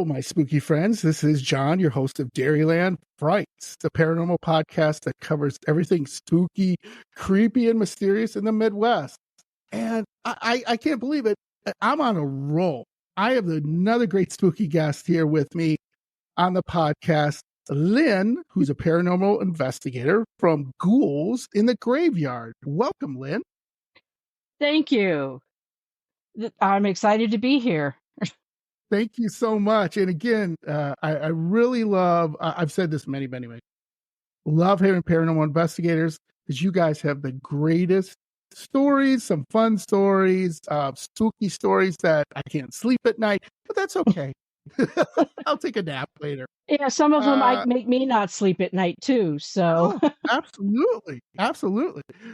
Hello, my spooky friends. This is John, your host of Dairyland Frights, the paranormal podcast that covers everything spooky, creepy, and mysterious in the Midwest. And I can't believe it. I'm on a roll. I have another great spooky guest here with me on the podcast, Lynn, who's a paranormal investigator from Ghouls in the Graveyard. Welcome, Lynn. Thank you. I'm excited to be here. Thank you so much. And again, I really love, I've said this many ways, love hearing paranormal investigators because you guys have the greatest stories, some fun stories, spooky stories that I can't sleep at night, but that's okay. I'll take a nap later. Yeah, some of them might make me not sleep at night too. So, absolutely.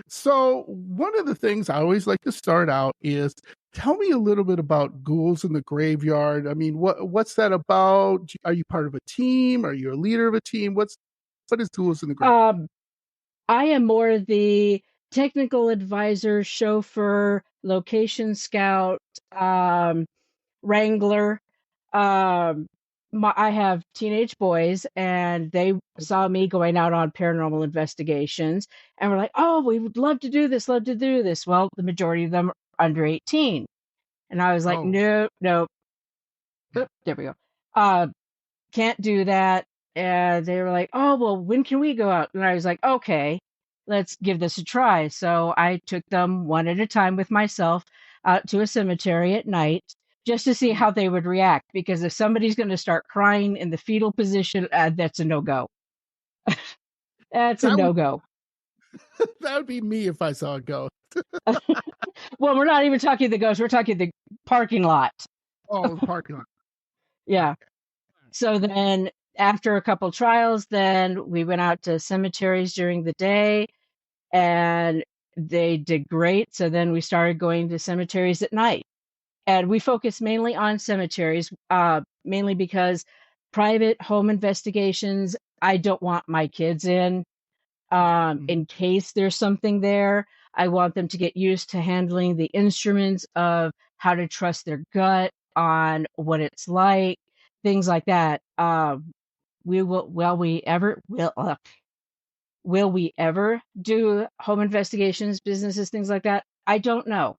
So one of the things I always like to start out is tell me a little bit about Ghouls in the Graveyard. I mean, what's that about? Are you part of a team? Are you a leader of a team? What is Ghouls in the Graveyard? I am more the technical advisor, chauffeur, location scout, wrangler. I have teenage boys, and they saw me going out on paranormal investigations, and were like, "Oh, we would love to do this, love to do this." Well, the majority of them are under 18, and I was like, "No, no, there we go. Can't do that." And they were like, "Oh, well, when can we go out?" And I was like, "Okay, let's give this a try." So I took them one at a time with myself out to a cemetery at night just to see how they would react. Because if somebody's going to start crying in the fetal position, that's a no-go. That's a no-go. That would be me if I saw a ghost. Well, we're not even talking the ghost. We're talking the parking lot. Oh, the parking lot. Yeah. So then after a couple trials, then we went out to cemeteries during the day, and they did great. So then we started going to cemeteries at night, and we focus mainly on cemeteries, mainly because private home investigations, I don't want my kids in case there's something there. I want them to get used to handling the instruments of how to trust their gut on what it's like, things like that. Will we ever do home investigations, businesses, things like that? I don't know.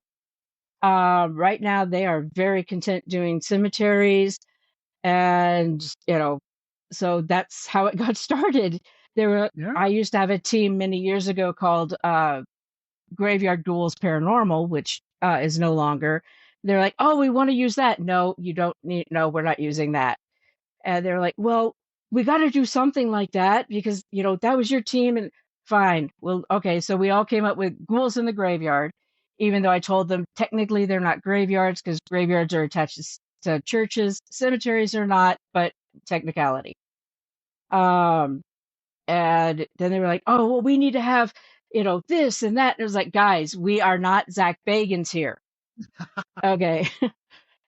Right now, they are very content doing cemeteries, and so that's how it got started. I used to have a team many years ago called Graveyard Ghouls Paranormal, which is no longer. They're like, "Oh, we want to use that." No, you don't need. No, we're not using that. And they're like, "Well, we got to do something like that because that was your team." And fine, well, okay. So we all came up with Ghouls in the Graveyard, even though I told them technically they're not graveyards because graveyards are attached to churches, cemeteries are not, but technicality. And then they were like, "Oh, well, we need to have this and that." And it was like, guys, we are not Zach Bagans here. Okay.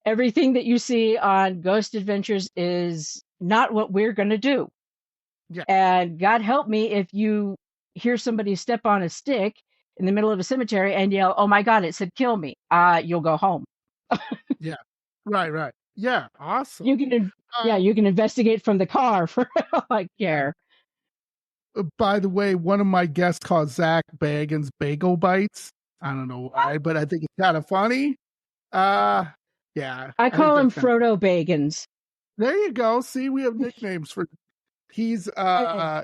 Everything that you see on Ghost Adventures is not what we're going to do. Yeah. And God help me if you hear somebody step on a stick in the middle of a cemetery and yell, "Oh my God, it said kill me." You'll go home. Yeah. Right. Yeah. Awesome. You can investigate from the car for all I care. By the way, one of my guests called Zach Bagans Bagel Bites. I don't know why, but I think it's kind of funny. Yeah. I call him Frodo Bagans. There you go. See, we have nicknames for. He's yeah.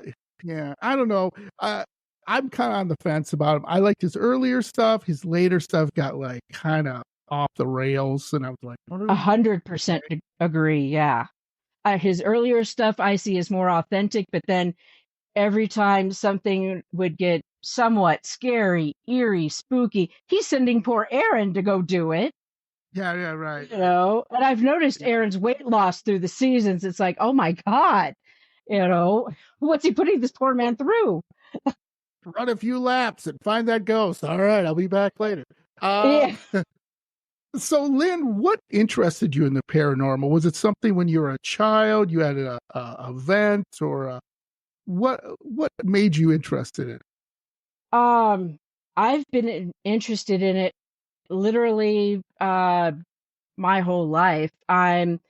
I don't know. I'm kind of on the fence about him. I liked his earlier stuff. His later stuff got like kind of off the rails, and I was like, 100% agree. Yeah. His earlier stuff I see is more authentic, but then every time something would get somewhat scary, eerie, spooky, he's sending poor Aaron to go do it. Yeah, right. And I've noticed Aaron's weight loss through the seasons. It's like, oh my God, what's he putting this poor man through? Run a few laps and find that ghost. All right, I'll be back later. Yeah. So, Lynn, what interested you in the paranormal? Was it something when you were a child? You had a event, or what made you interested in it? I've been interested in it literally my whole life. I'm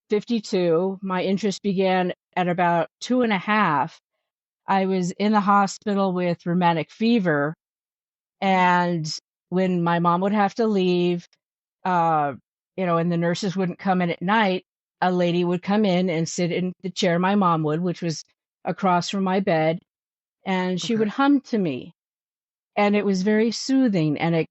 52. My interest began at about 2.5. I was in the hospital with rheumatic fever, and when my mom would have to leave, uh, and the nurses wouldn't come in at night, a lady would come in and sit in the chair my mom would, which was across from my bed, and she Okay. would hum to me. And it was very soothing, and it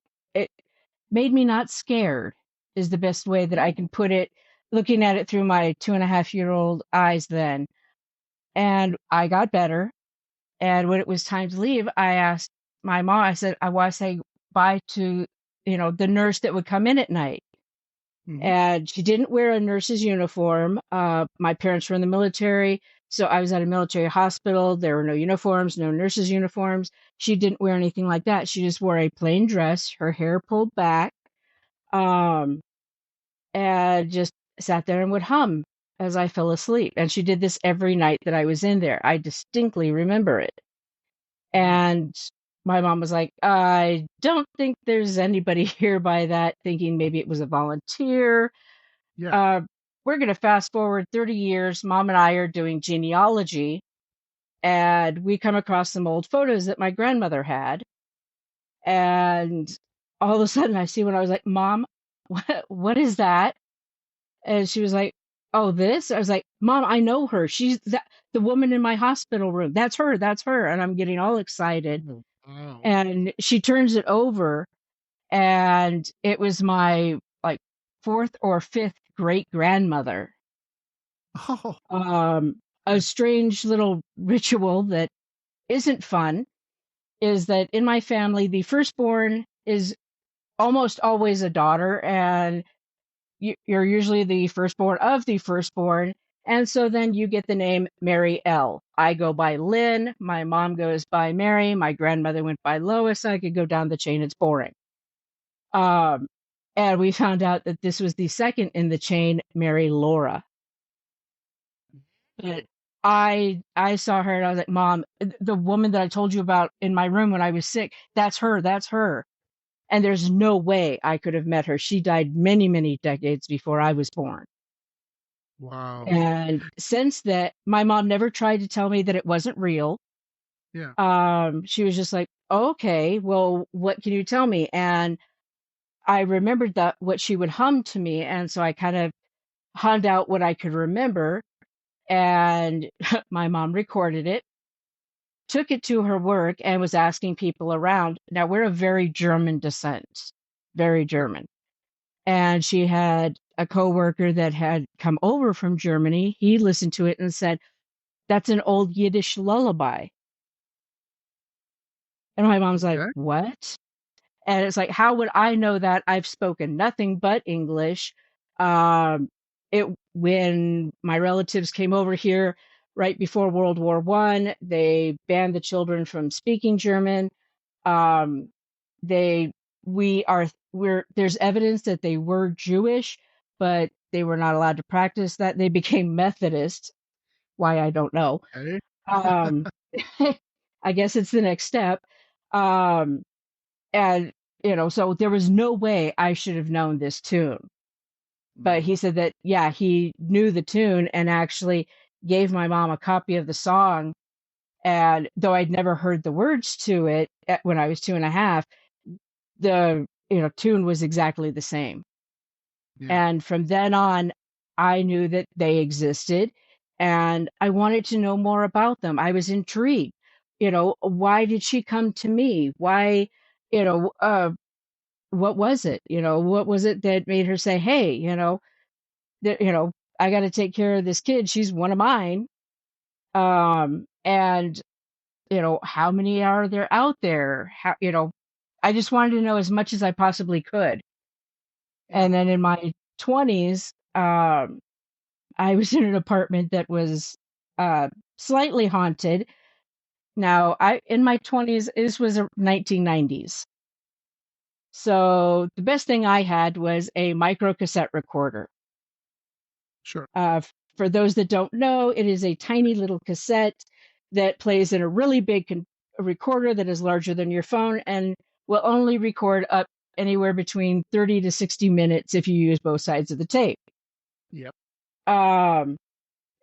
made me not scared, is the best way that I Oh, can put it, looking at it through my 2.5-year-old eyes then. And I got better. And when it was time to leave, I asked my mom, I said, I want to say bye to, the nurse that would come in at night. hmm. And she didn't wear a nurse's uniform. My parents were in the military, so I was at a military hospital. There were no uniforms, no nurses' uniforms. She didn't wear anything like that. She just wore a plain dress, her hair pulled back, um, and just sat there and would hum as I fell asleep. And she did this every night that I was in there. I distinctly remember it. Wow. And my mom was like, I don't think there's anybody here by that, thinking maybe it was a volunteer. Yeah. uh, we're going to fast forward 30 years. Mom and I are doing genealogy, and we come across some old photos that my grandmother had. And all of a sudden, I see when I was like, Mom, what is that? And she was like, Oh, this? I was like, Mom, I know her. She's the woman in my hospital room. That's her. That's her. And I'm getting all excited. Oh, wow. And she turns it over, and it was my like fourth or fifth great grandmother. Oh, Um, a okay. strange little ritual that isn't fun is that in my family, the firstborn is almost always a daughter, and you're usually the firstborn of the firstborn. And so then you get the name Mary L. I go by Lynn. My mom goes by Mary. My grandmother went by Lois. I could go down the chain. It's boring. Um, and we found out that this was the second in the chain, Mary Laura. But I saw her and I was like, Mom, the woman that I told you about in my room when I was sick, that's her, that's her. And there's no way I could have met her. She died many, many decades before I was born. Wow. And since that, my mom never tried to tell me that it wasn't real. Yeah. She was just like, okay, well, what can you tell me? And I remembered that what she would hum to me. And so I kind of hummed out what I could remember. And my mom recorded it, took it to her work, and was asking people around. Now, we're of very German descent, very Sure. German. And she had a coworker that had come over from Germany. He listened to it and said, That's an old Yiddish lullaby. And my mom's like, Okay. What? And it's like, how would I know that? I've spoken nothing but English. Um, when my relatives came over here right before World War I, they banned the children from speaking German. Um, they we're there's evidence that they were Jewish, but they were not allowed to practice that. They became Methodist. Why, I don't know. Okay. Um, I guess it's the next step. Um, and so there was no way I should have known this tune. But Mm. he said that, yeah, he knew the tune and actually gave my mom a copy of the song. And though I'd never heard the words to it when I was 2.5, the tune was exactly the same. Yeah. And from then on, I knew that they existed, and I wanted to know more about them. I was intrigued. Why did she come to me? Why, you know, uh, what was it? What was it that made her say, "Hey, that, I got to take care of this kid. She's one of mine." And how many are there out there? I just wanted to know as much as I possibly could. Yeah. And then in my 20s, I was in an apartment that was uh, slightly haunted. Now, I in my 20s, this was a 1990s. So the best thing I had was a micro cassette recorder. Sure. For those that don't know, it is a tiny little cassette that plays in a really big recorder that is larger than your phone and will only record up anywhere between 30 to 60 minutes if you use both sides of the tape. Yep. Um,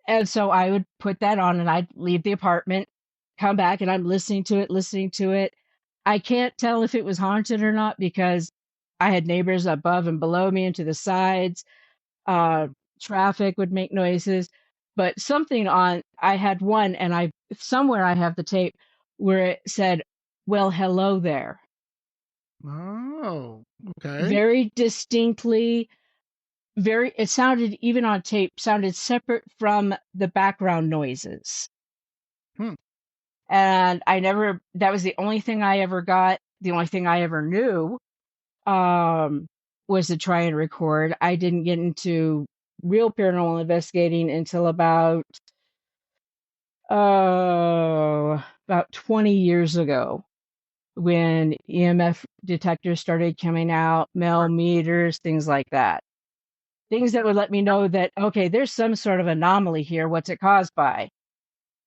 and so I would put that on and I'd leave the apartment, come back, and I'm listening to it, listening to it. I can't tell if it was haunted or not because I had neighbors above and below me and to the sides. Uh, Traffic would make noises, but something on, I had one and somewhere I have the tape where it said, "Well, hello there." Oh, okay. Very distinctly, it sounded, even on tape, sounded separate from the background noises. Hmm. And that was the only thing I ever got, the only thing I ever knew, um, was to try and record. I didn't get into real paranormal investigating until about 20 years ago when EMF detectors started coming out, Mel meters, things like that. Things that would let me know that, okay, there's some sort of anomaly here. What's it caused by?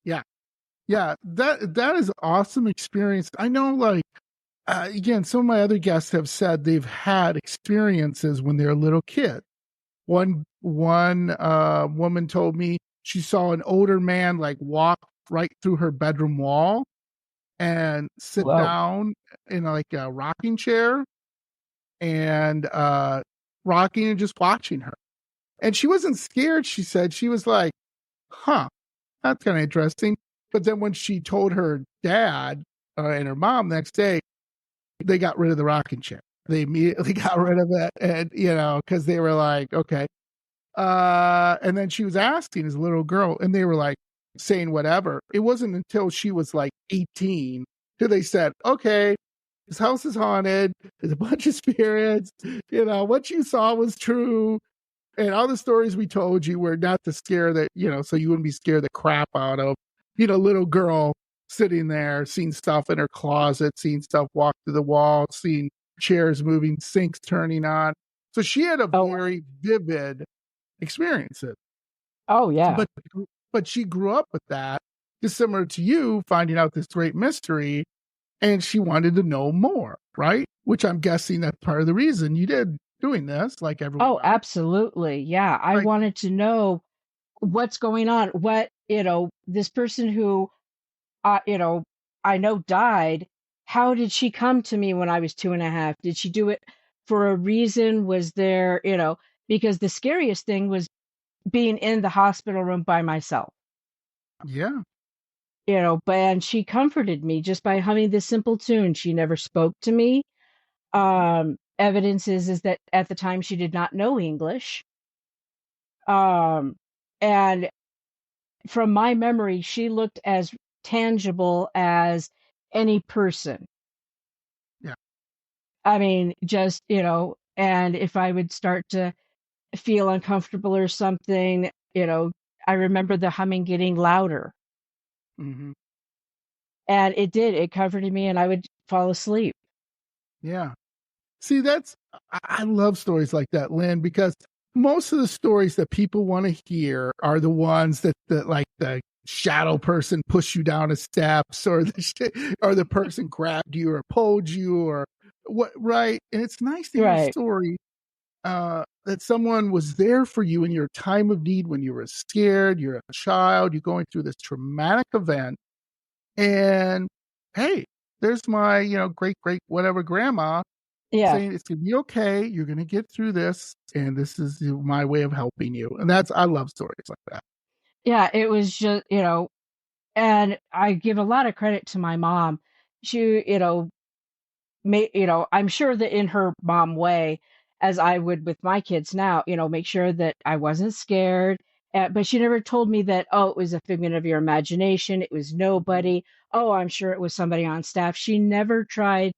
Yeah. Yeah. That is awesome experience. I know, like, again, some of my other guests have said they've had experiences when they're a little kid. One woman told me she saw an older man like walk right through her bedroom wall and sit Whoa. down in like a rocking chair and rocking and just watching her. And she wasn't scared, she said. She was like, huh, that's kind of interesting. But then when she told her dad and her mom the next day, they got rid of the rocking chair. They immediately got rid of it. And, because they were like, okay. And then she was asking as a little girl, and they were like saying whatever. It wasn't until she was like 18 till they said, okay, this house is haunted. There's a bunch of spirits. What you saw was true. And all the stories we told you were not to scare that, so you wouldn't be scared the crap out of, little girl sitting there, seeing stuff in her closet, seeing stuff walk through the wall, seeing chairs moving, sinks turning on. So she had a Oh, very vivid experiences. oh yeah. But she grew up with that, just similar to you finding out this great mystery, and she wanted to know more, right? Which I'm guessing that's part of the reason you did doing this, like everyone Oh, else. absolutely. Yeah. I Like, wanted to know what's going on. This person who, uh, you know, I know died. How did she come to me when I was 2.5? Did she do it for a reason? Was there, because the scariest thing was being in the hospital room by myself, yeah. but and she comforted me just by humming this simple tune. She never spoke to me. Evidence is that at the time she did not know English. And from my memory, she looked as tangible as any person. Yeah. I mean, just, and if I would start to feel uncomfortable or something, I remember the humming getting louder. Hmm. And it comforted me and I would fall asleep. Yeah. See, I love stories like that, Lynn, because most of the stories that people want to hear are the ones that like the shadow person pushed you down the steps, or or the person grabbed you or pulled you, or what, right? And it's nice to hear a Right. story that someone was there for you in your time of need when you were scared, you're a child, you're going through this traumatic event, and hey, there's my, great great whatever grandma Yeah. saying it's gonna be okay. You're gonna get through this, and this is my way of helping you. And I love stories like that. Yeah. It was just, and I give a lot of credit to my mom. She, I'm sure that in her mom way, as I would with my kids now, make sure that I wasn't scared. But she never told me that, oh, it was a figment of your imagination. It was Mhm. nobody. Oh, I'm sure it was somebody on staff. She never tried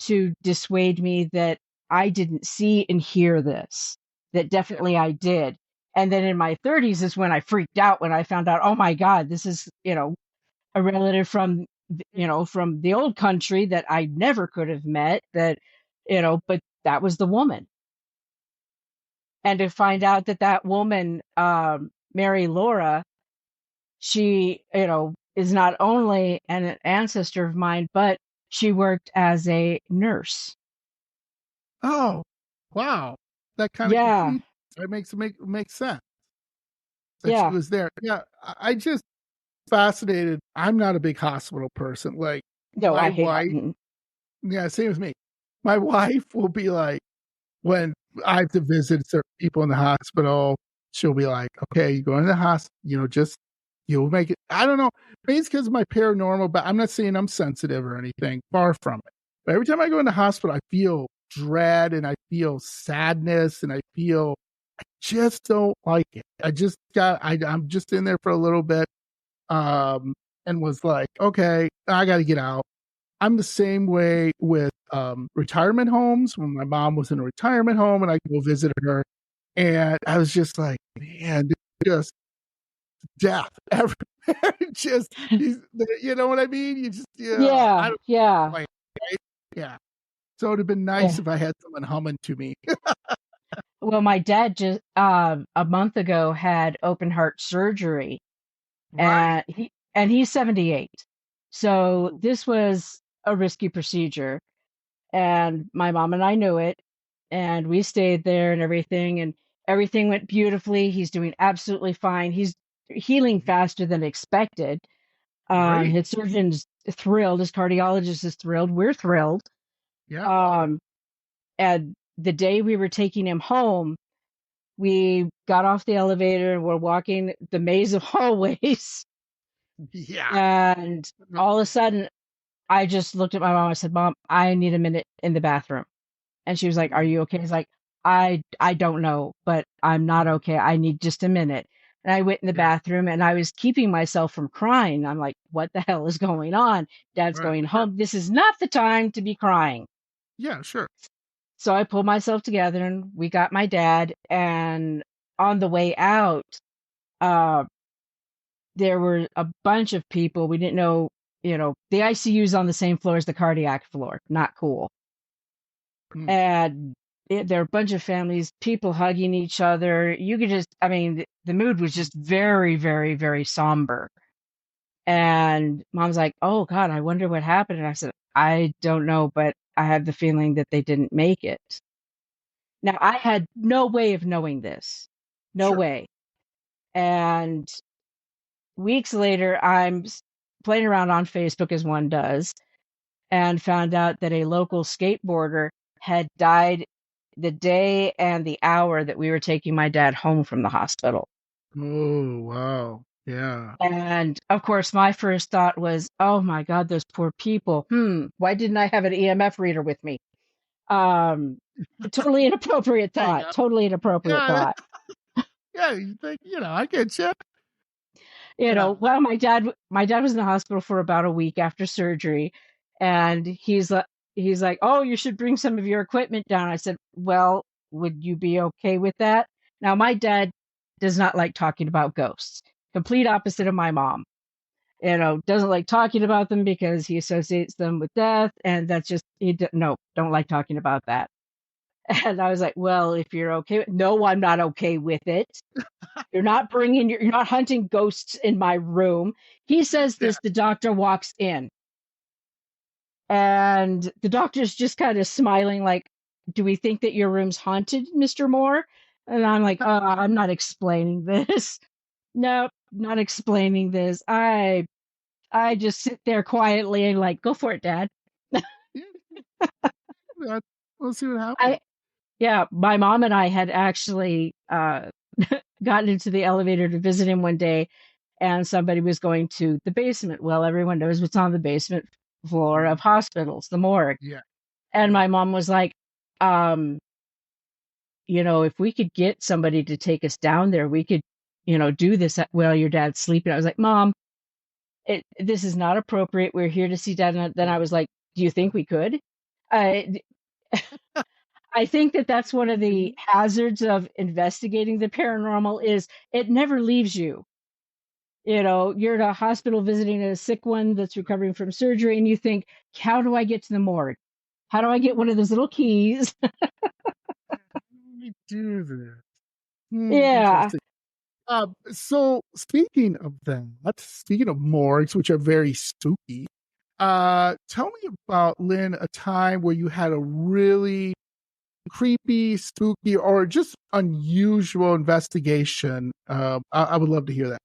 to dissuade me that I didn't see and hear this, that Yeah. definitely I did. And then in my 30s is when I freaked out when I found out, oh my God, this is, a relative from from the old country that I never could have met, that but that was the woman. And to find out that that woman, Mary Laura, she is not only an ancestor of mine, but she worked as a nurse. Oh, wow. That kind of Yeah. complete. That makes sense. that she Yeah. was there. Yeah, I just fascinated. I'm not a big hospital person. Like No, my I hate. wife, yeah, same with me. My wife will be like, when I have to visit certain people in the hospital, she'll be like, okay, you go into the hospital, just you'll make it. I don't know. Maybe it's because of my paranormal, but I'm not saying I'm sensitive or anything. Far from it. But every time I go in the hospital, I feel dread and I feel sadness and I just don't like it. I'm just in there for a little bit, and was like, okay, I got to get out. I'm the same way with retirement homes. When my mom was in a retirement home and I go visit her, and I was just like, man, just death everywhere. Just, you know what I mean? You just, yeah, I Yeah, don't yeah, like, right? Yeah. So it'd have been nice yeah. if I had someone humming to me. Well, my dad just a month ago had open heart surgery, Right. and he's 78. So this was a risky procedure, and my mom and I knew it, and we stayed there and everything went beautifully. He's doing absolutely fine. He's healing faster than expected. Great. His surgeon's thrilled, his cardiologist is thrilled. We're thrilled. Yeah. Um, and the day we were taking him home, we got off the elevator and we're walking the maze of hallways. Yeah. And all of a sudden, I just looked at my mom. I said, Mom, I need a minute in the bathroom. And she was like, Are you okay? He's like, I don't know, but I'm not okay. I need just a minute. And I went in the Yeah. bathroom and I was keeping myself from crying. I'm like, what the hell is going on? Dad's Right. going home. This is not the time to be crying. Yeah. Sure. So I pulled myself together and we got my dad. And on the way out, uh, there were a bunch of people. We didn't know, the ICU's on the same floor as the cardiac floor. Not cool. Mm. And there are a bunch of families, people hugging each other. You could just, I mean, the mood was just very, very, very somber. And mom's like, oh God, I wonder what happened. And I said, I don't know, but I have the feeling that they didn't make it. Now, I had no way of knowing this. No Sure. way. And weeks later, playing around on Facebook as one does and found out that a local skateboarder had died the day and the hour that we were taking my dad home from the hospital. Oh, wow. Yeah. And of course, my first thought was, oh my God, those poor people. Why didn't I have an EMF reader with me? Um, totally inappropriate There you thought. go. Totally inappropriate Yeah. thought. Yeah. You think, I get you. Yeah. Well, my dad was in the hospital for about a week after surgery, and he's like, "Oh, you should bring some of your equipment down." I said, "Well, would you be okay with that?" Now, my dad does not like talking about ghosts. Complete opposite of my mom. Doesn't like talking about them because he associates them with death, and that's just no, don't like talking about that. And I was like, "Well, if you're okay no, I'm not okay with it. You're not hunting ghosts in my room." He says Yeah. this, the doctor walks in, and the doctor's just kind of smiling like, "Do we think that your room's haunted, Mr. Moore?" And I'm like, I'm not explaining this. Nope, not explaining this. I just sit there quietly and like, go for it, Dad. Yeah. We'll see what happens. I Yeah, my mom and I had actually gotten into the elevator to visit him one day, and somebody was going to the basement. Well, everyone knows what's on the basement floor of Mhm. hospitals, the morgue. Yeah. And Yeah. my mom was like, if we could get somebody to take us down there, we could, do this while your dad's sleeping. I was like, Mom, this is not appropriate. We're here to see dad. And then I was like, do you think we could? I, I think that that's one of the Mhm. hazards of investigating the paranormal is it never leaves you. You're at a hospital visiting a sick one that's recovering from surgery, and you think, how do I get to the morgue? How do I get one of those little keys? How do we do this? Yeah. Interesting. So speaking of morgues, which are very spooky, tell me about, Lynn, a time where you had a really creepy, spooky, or just unusual investigation, I would love to hear that.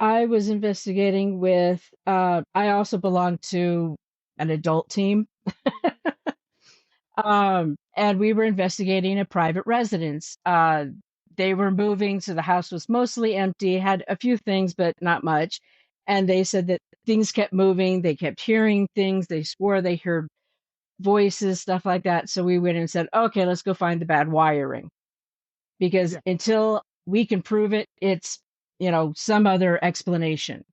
I was investigating with, I also belong to an adult team. And we were investigating a private residence. They were moving, so the house was mostly empty, had a few things, but not much. And they said that things kept moving. They kept hearing things. They swore they heard voices, stuff like that. So we went and said, okay, let's go find the bad wiring. Because Yeah. until we can prove it, it's, some other explanation.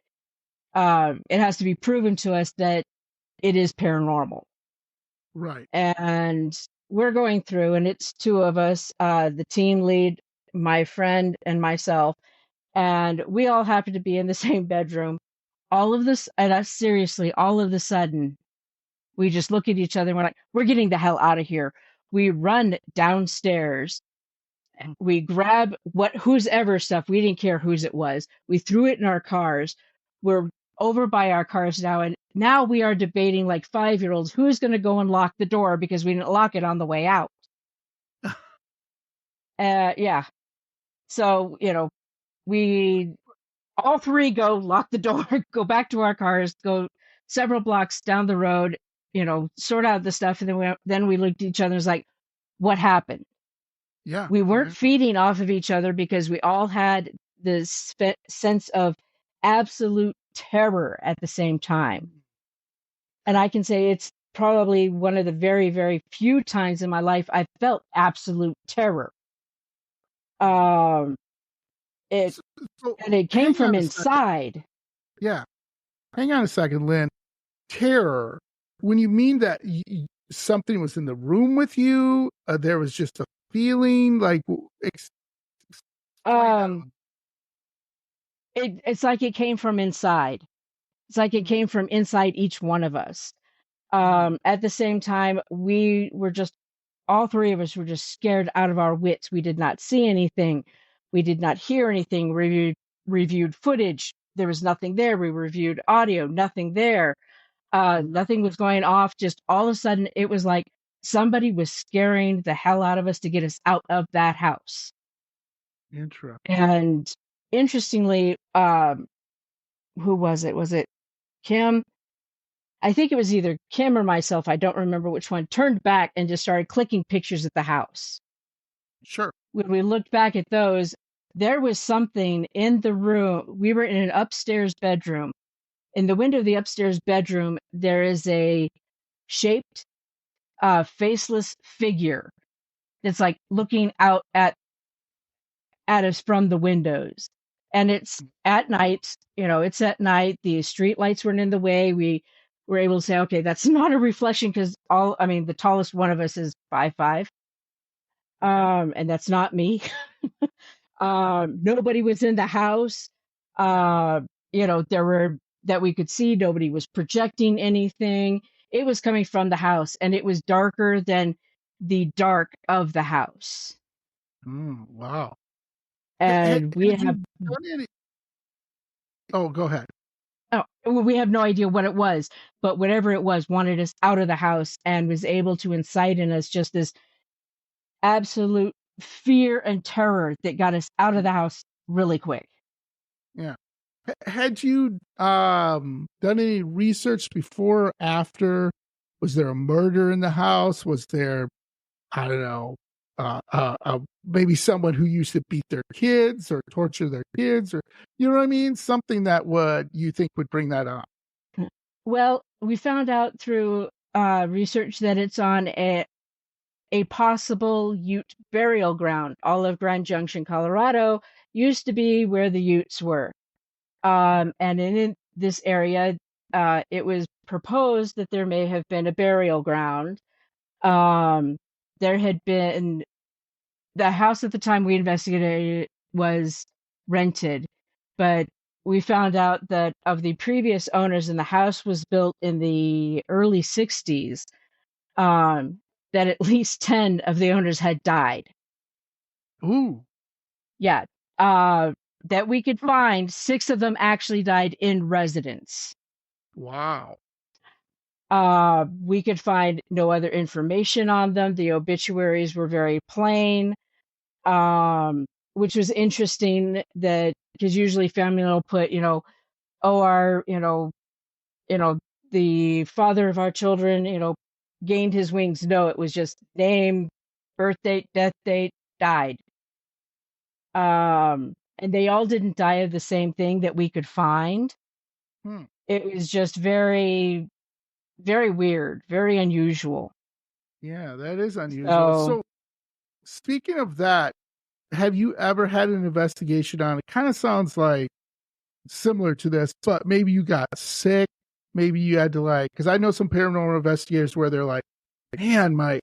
It has to be proven to us that it is paranormal. Right. And we're going through, and it's two of us, the team lead, my friend, and myself, and we all happen to be in the same bedroom. All of this, and us seriously, all of the sudden, we just look at each other and we're like, we're getting the hell out of here. We run downstairs. We grab whose ever stuff. We didn't care whose it was. We threw it in our cars. We're over by our cars now, and now we are debating like 5-year-olds who's going to go and lock the door because we didn't lock it on the way out. Yeah. So we all three go lock the door, go back to our cars, go several blocks down the road, sort out the stuff, and then we looked at each other and was like, what happened? Yeah. We weren't Yeah. feeding off of each other because we all had this sense of absolute terror at the same time. And I can say it's probably one of the very, very few times in my life I felt absolute terror. Um, it So, so and it came hang from on a second. inside. Yeah. Hang on a second, Lynn. Terror. When you mean that something was in the room with you, there was just a feeling like, explain that. Um, it's like it came from inside. It's like it came from inside each one of us. At the same time, we were just, all three of us were just scared out of our wits. We did not see anything. We did not hear anything. Reviewed footage. There was nothing there. We reviewed audio, nothing there. Nothing was going off. Just all of a sudden, it was like somebody was scaring the hell out of us to get us out of that house. Interesting. And interestingly, who was it? Was it Kim? I think it was either Kim or myself, I don't remember which one, turned back and just started clicking pictures at the house. Sure. When we looked back at those, there was something in the room. We were in an upstairs bedroom. In the window of the upstairs bedroom, there is a shaped, faceless figure that's like looking out at us from the windows. And it's at night, it's at night. The street lights weren't in the way. We were able to say, okay, that's not a reflection because the tallest one of us is 5'5". And that's not me. Nobody was in the house. There were that we could see. Nobody was projecting anything. It was coming from the house, and it was darker than the dark of the house. Wow. And we Had you have done any? Oh, go ahead. we have no idea what it was, but whatever it was wanted us out of the house and was able to incite in us just this absolute fear and terror that got us out of the house really quick. Yeah. Had you done any research before or after? Was there a murder in the house? Was there, I don't know, maybe someone who used to beat their kids or torture their kids, or you know what I mean? Something that you think would bring that up. Well, we found out through research that it's on a possible Ute burial ground. Olive Grand Junction, Colorado, used to be where the Utes were. And in this area, it was proposed that there may have been a burial ground. There had been the house at the time we investigated was rented, but we found out that of the previous owners, and the house was built in the early 60s, that at least 10 of the owners had died. Ooh. Yeah. That we could find, 6 of them actually died in residence. Wow. We could find no other information on them. The obituaries were very plain, which was interesting that because usually family will put, oh, our, you know, the father of our children, gained his wings. No, it was just name, birth date, death date, died. And they all didn't die of the same thing that we could find. Hmm. It was just very, very weird, very unusual. Yeah, that is unusual. So, So, speaking of that, have you ever had an investigation on it? Kind of sounds like similar to this, but maybe you got sick. Maybe you had to because I know some paranormal investigators where they're like, man, my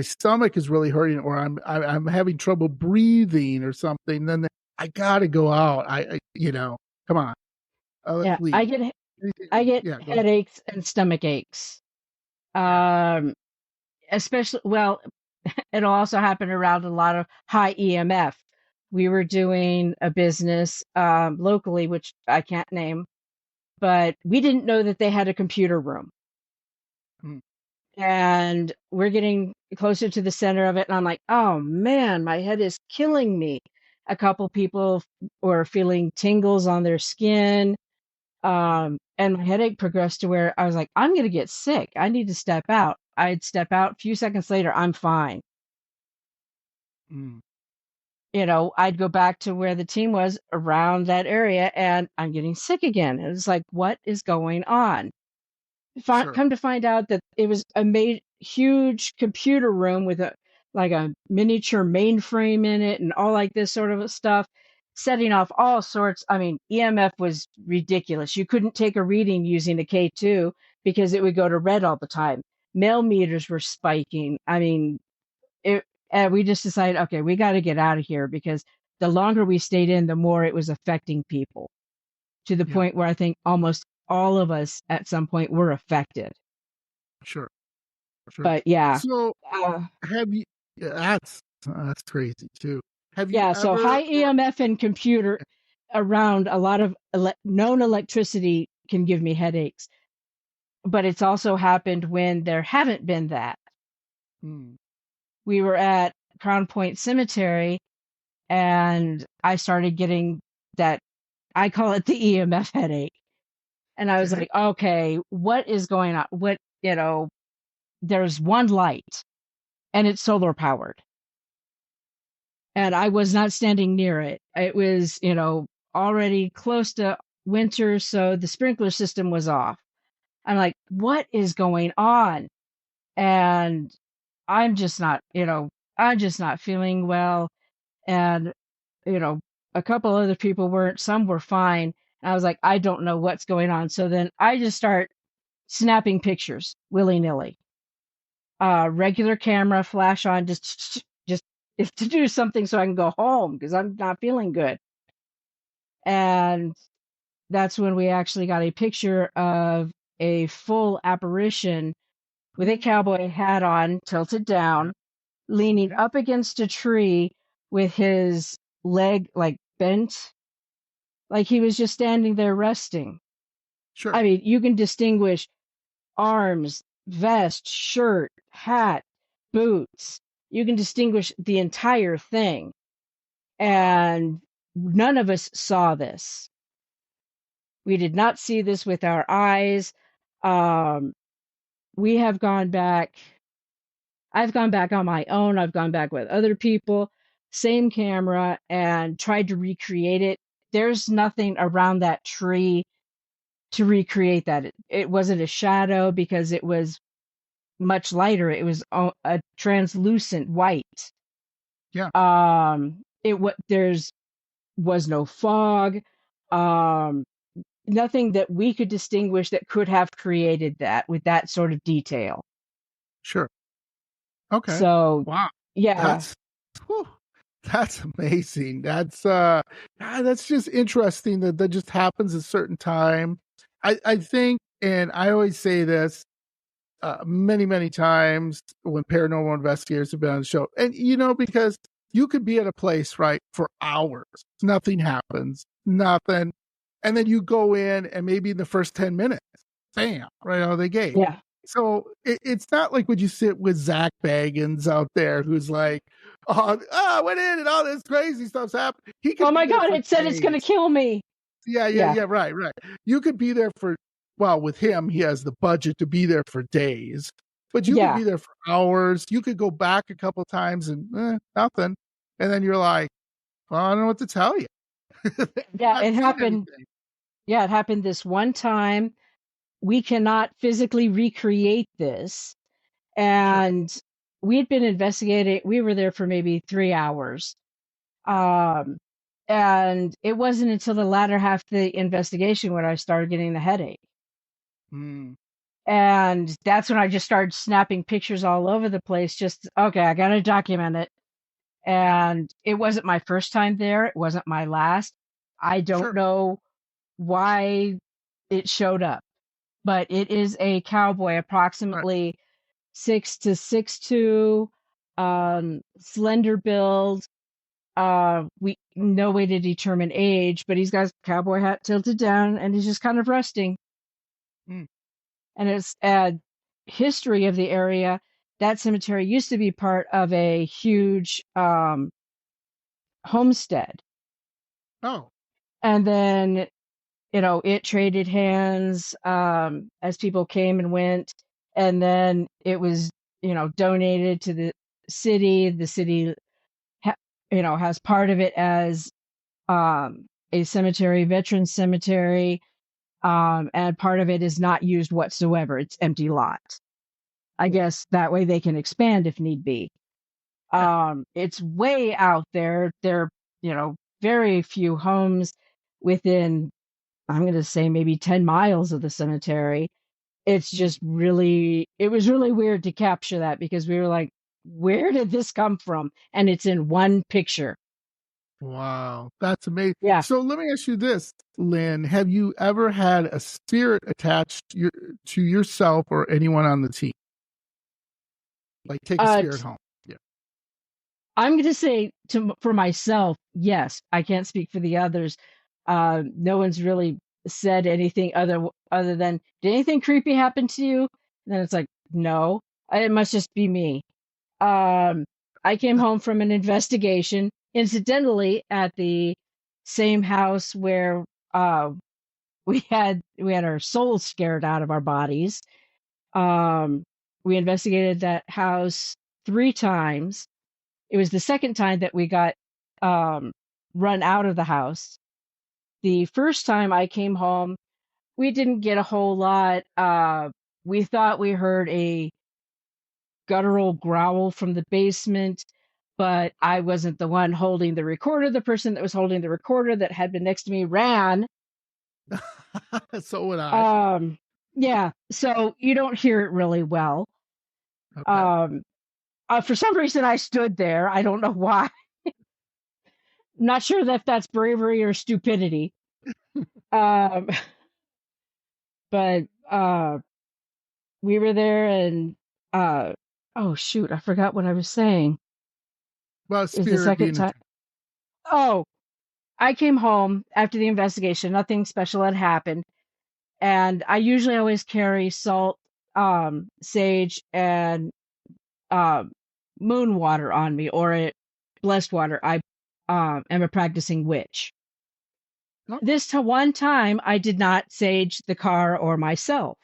stomach is really hurting, or I'm having trouble breathing or something. Then I gotta go out. Come on, yeah, please. I get Yeah, go ahead. headaches and stomach aches. Yeah. Um, especially, well, it'll also happen around a lot of high EMF. We were doing a business locally, which I can't name, but we didn't know that they had a computer room. Mm. And we're getting closer to the center of it, and I'm like, oh man, my head is killing me. A couple people were feeling tingles on their skin. And my headache progressed to where I was like, I'm going to get sick. I need to step out. I'd step out. A few seconds later, I'm fine. Mm. I'd go back to where the team was around that area and I'm getting sick again. And it's like, what is going on? Sure. Come to find out that it was a huge computer room with a miniature mainframe in it and all like this sort of stuff, setting off all sorts. I mean, EMF was ridiculous. You couldn't take a reading using a K2 because it would go to red all the time. Mail meters were spiking. I mean, and we just decided, okay, we got to get out of here because the longer we stayed in, the more it was affecting people to the Yeah. point where I think almost all of us at some point were affected. Sure. Sure. But yeah, So, uh, have you? Yeah, that's crazy too. Have you yeah. So ever? high EMF and computer around a lot of known electricity can give me headaches. But it's also happened when there haven't been that. Hmm. We were at Crown Point Cemetery, and I started getting that. I call it the EMF headache. And I was Okay. like, okay, what is going on? There's one light and it's solar powered. And I was not standing near it. It was, already close to winter, so the sprinkler system was off. I'm like, what is going on? And I'm just not, I'm just not feeling well. And, you know, a couple other people weren't, some were fine. And I was like, I don't know what's going on. So then I just start snapping pictures willy nilly. Regular camera, flash on, just if to do something so I can go home because I'm not feeling good. And that's when we actually got a picture of a full apparition with a cowboy hat on, tilted Yeah. down, leaning Yeah. up against a tree with his leg like bent, like he was just standing there resting. Sure. I mean, you can distinguish arms, vest, shirt, hat, boots. You can distinguish the entire thing. Wow. And none of us saw this. We did not see this with our eyes. Um, we have gone back. I've gone back on my own. I've gone back with other people, same camera, and tried to recreate it. There's nothing around that tree to recreate that. It wasn't a shadow because it was much lighter. It was a translucent white. Yeah. There's was no fog. Um, Nothing that we could distinguish that could have created that with that sort of detail. Sure. Okay. So Wow. yeah, That's whew, that's amazing. That's just interesting that that just happens at a certain time. I think, and I always say this many, many times when paranormal investigators have been on the show, and because you could be at a place, right, for hours, nothing happens, nothing, and then you go in and maybe in the first 10 minutes, bam, right out of the gate. yeah, So it's not like when you sit with Zach Baggins out there, who's like, oh, I went in and all this crazy stuff's happening. He Oh could be my there God, for it said it's going to days. kill me. Yeah. Right. You could be there for, well, with him, he has the budget to be there for days, but you could Yeah. be there for hours. You could go back a couple times and nothing. And then you're like, well, I don't know what to tell you. Yeah. Not It seen happened. anything. Yeah. It happened this one time. We cannot physically recreate this. Sure. And we had been investigating. We were there for maybe 3 hours. Um, and it wasn't until the latter half of the investigation when I started getting the headache. Mm, And that's when I just started snapping pictures all over the place. Just, okay, I got to document it. yeah, And it wasn't my first time there. It wasn't my last. I don't sure. know why it showed up, but it is a cowboy, Right. approximately 6'2", slender build. We no way to determine age, but he's got his cowboy hat tilted down and he's just kind of resting. Mm, And it's history of the area. That cemetery used to be part of a huge homestead, oh, and then it traded hands as people came and went, and then it was donated to the city. The city ha- has part of it as a cemetery, veteran cemetery, and part of it is not used whatsoever. It's empty lot. I guess that way they can expand if need be. yeah. It's way out there. There, very few homes within, I'm going to say maybe 10 miles of the cemetery. It's Mm, just really, it was really weird to capture that because we were like, where did this come from? And it's in one picture. wow, that's amazing. Yeah. So let me ask you this, Lynn: have you ever had a spirit attached to yourself or anyone on the team? Like take a Uh, spirit home? Yeah. I'm going to say for myself, yes. I can't speak for the others. No one's really said anything other than, did anything creepy happen to you? And then it's like, no, it must just be me. Um, I came home from an investigation, incidentally, at the same house where we had our souls scared out of our bodies. Um, we investigated that house 3 times. It was the second time that we got um, run out of the house. The first time I came home, we didn't get a whole lot. We thought we heard a guttural growl from the basement, but I wasn't the one holding the recorder. The person that was holding the recorder that had been next to me ran. So would I. Um, yeah, so you don't hear it really well. Okay. Um, for some reason, I stood there. I don't know why. Not sure if that's bravery or stupidity. Um, but we were there, and uh, oh shoot, I forgot what I was saying. Well, Is the spirit second being a time? Oh, I came home after the investigation. Nothing special had happened, and I usually always carry salt, sage, and uh, moon water on me, or blessed water. I am a practicing witch. oh, This one time, I did not sage the car or myself.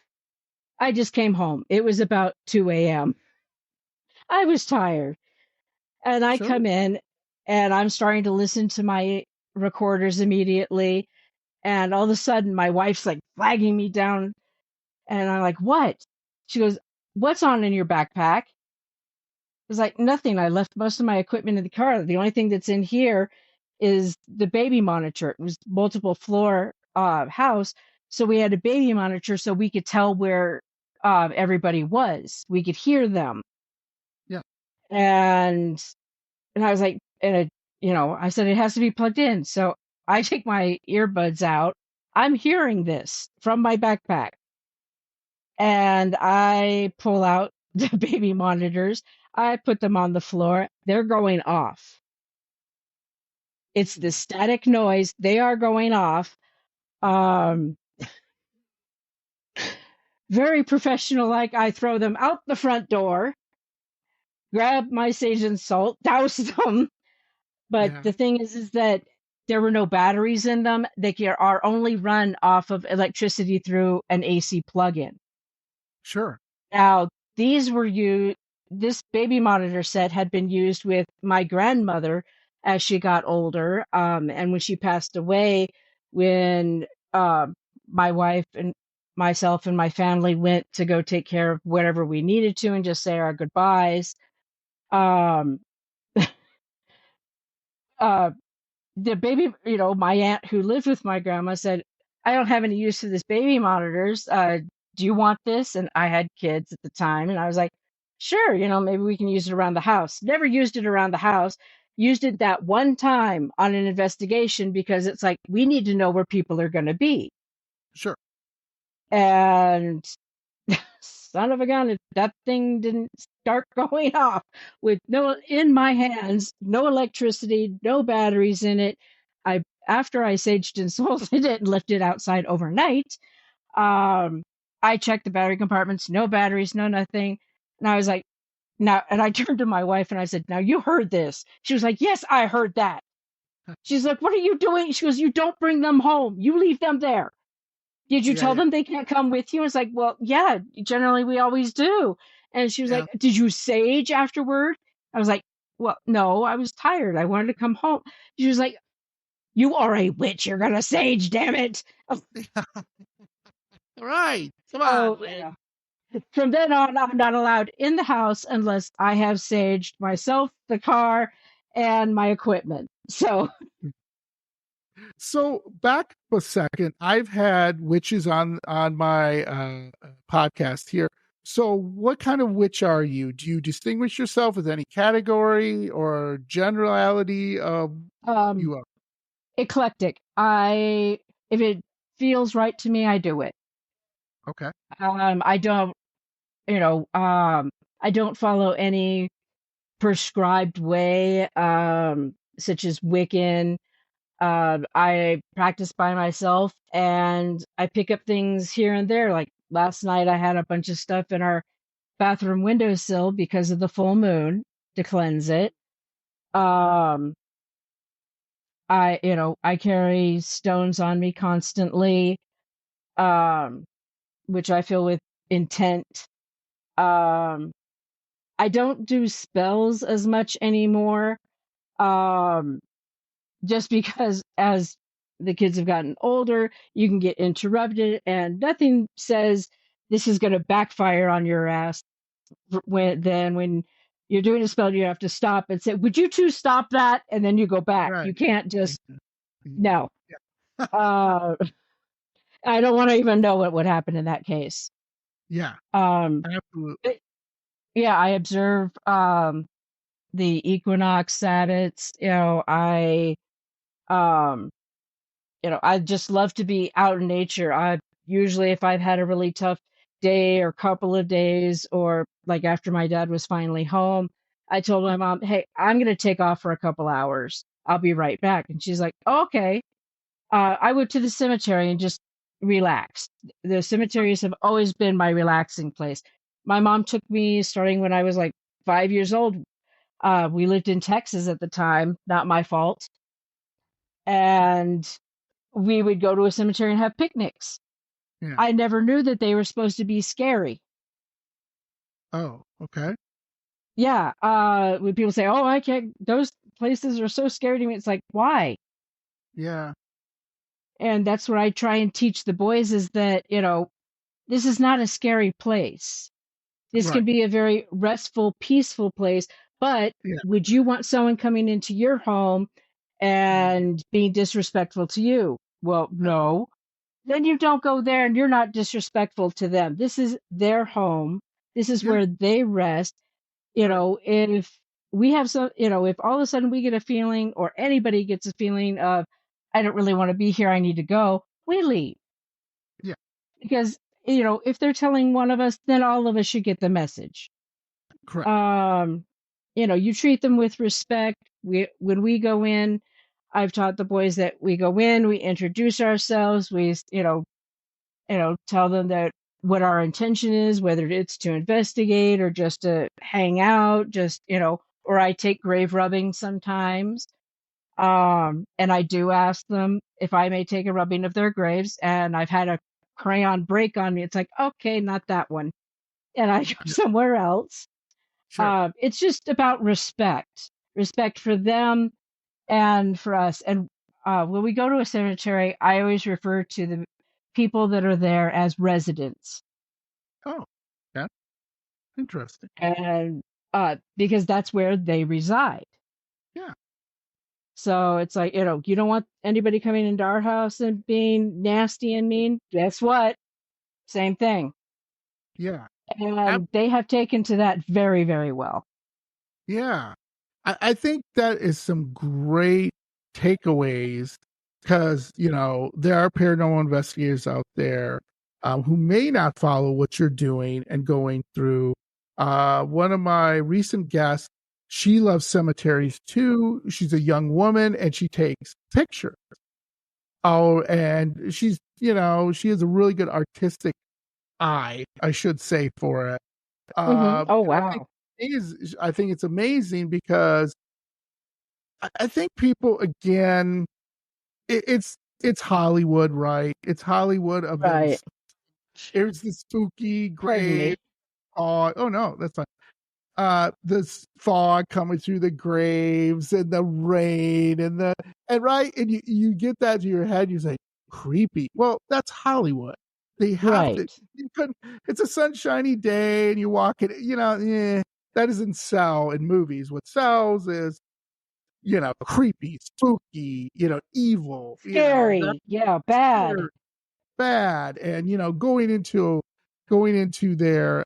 I just came home. It was about 2 a.m. I was tired. And I sure. come in and I'm starting to listen to my recorders immediately. And all of a sudden, my wife's like flagging me down. And I'm like, what? She goes, what's on in your backpack? I was like, nothing. I left most of my equipment in the car. The only thing that's in here is the baby monitor. It was multiple floor house. So we had a baby monitor so we could tell where everybody was. We could hear them. Yeah. And I was like, I said it has to be plugged in. So I take my earbuds out. I'm hearing this from my backpack, and I pull out the baby monitors. I put them on the floor. They're going off. It's the static noise. They are going off. Um, very professional like. I throw them out the front door, grab my sage and salt, douse them. But Yeah. the thing is that there were no batteries in them. They are only run off of electricity through an AC plug-in. Sure. Now, these were used, this baby monitor set had been used with my grandmother as she got older. And when she passed away, when uh, my wife and myself and my family went to go take care of whatever we needed to and just say our goodbyes, um, uh, the baby, my aunt who lived with my grandma said, I don't have any use for this baby monitors. Do you want this? And I had kids at the time, and I was like, sure, maybe we can use it around the house. Never used it around the house. Used it that one time on an investigation because it's like, we need to know where people are going to be. Sure. And son of a gun, if that thing didn't start going off with no in my hands, no electricity, no batteries in it. After I saged and salted it and left it outside overnight, I checked the battery compartments, no batteries, no nothing. And I was like, now, and I turned to my wife and I said, now you heard this. She was like, yes, I heard that. She's like, what are you doing? She goes, you don't bring them home. You leave them there. Did you Yeah. tell Yeah. them they can't come with you? It's like, well, yeah, generally we always do. And she was Yeah. like, did you sage afterward? I was like, well, no, I was tired. I wanted to come home. She was like, you are a witch. You're going to sage, damn it. Right. Come So on, man. from then on, I'm not allowed in the house unless I have saged myself, the car, and my equipment. So, So back a second, I've had witches on my podcast here. So what kind of witch are you? Do you distinguish yourself with any category or generality of um, you are? eclectic. If it feels right to me, I do it. Okay. I don't you know, I don't follow any prescribed way, such as Wiccan. I practice by myself and I pick up things here and there. Like last night, I had a bunch of stuff in our bathroom windowsill because of the full moon to cleanse it. Um, I carry stones on me constantly, um, which I feel with intent. Um, I don't do spells as much anymore, um, just because as the kids have gotten older, you can get interrupted, and nothing says this is going to backfire on your ass when you're doing a spell, you have to stop and say, "Would you two stop that?" And then you go back. Right. You can't just Mhm. no. Yeah. Uh, I don't want to even know what would happen in that case. Yeah. Um, Absolutely. but yeah, I observe the equinox Sabbats. Um, I just love to be out in nature. I usually, if I've had a really tough day or couple of days, or like after my dad was finally home, I told my mom, "Hey, I'm going to take off for a couple hours. I'll be right back." And she's like, "Okay." I went to the cemetery and just relaxed. The cemeteries have always been my relaxing place. My mom took me starting when I was like 5 years old. We lived in Texas at the time, not my fault. And we would go to a cemetery and have picnics. Yeah. I never knew that they were supposed to be scary. Oh, okay. Yeah. When people say, "Oh, I can't," those places are so scary to me. It's like, why? Yeah. And that's what I try and teach the boys is that, this is not a scary place. This Right. can be a very restful, peaceful place. But Yeah. would you want someone coming into your home Mhm. and being disrespectful to you? Well, no. Then you don't go there and you're not disrespectful to them. This is their home. This is Yeah. where they rest. Right. If we have some, if all of a sudden we get a feeling or anybody gets a feeling of, I don't really want to be here, I need to go, we leave. Yeah. Because, if they're telling one of us, then all of us should get the message. Correct. Um, you treat them with respect. When we go in, I've taught the boys that we go in, we introduce ourselves, we, tell them that what our intention is, whether it's to investigate or just to hang out, just, or I take grave rubbing sometimes. And I do ask them if I may take a rubbing of their graves, and I've had a crayon break on me. It's like, okay, not that one. And I go Yeah, somewhere else. sure. It's just about respect for them and for us. And when we go to a cemetery, I always refer to the people that are there as residents. Oh, yeah, interesting. And because that's where they reside. Yeah, So it's like, you don't want anybody coming into our house and being nasty and mean. Guess what? Same thing. yeah. And they have taken to that very, very well. Yeah. I think that is some great takeaways because, there are paranormal investigators out there who may not follow what you're doing and going through. One of my recent guests, she loves cemeteries too. She's a young woman and she takes pictures. Oh, and she has a really good artistic eye, I should say, for it. Oh, And wow. I think it's amazing because I think people again, it's Hollywood, right? It's Hollywood of them. Right. There's the spooky Pardon grave. me. Oh no, that's fine. This fog coming through the graves and the rain and right, and you get that to your head. You say creepy. Well, that's Hollywood. They have to. Right. You couldn't. It's a sunshiny day, and you walk it. That doesn't sell in movies. What sells is creepy, spooky, evil. That's Scary. Yeah, bad. scary, bad, and going into there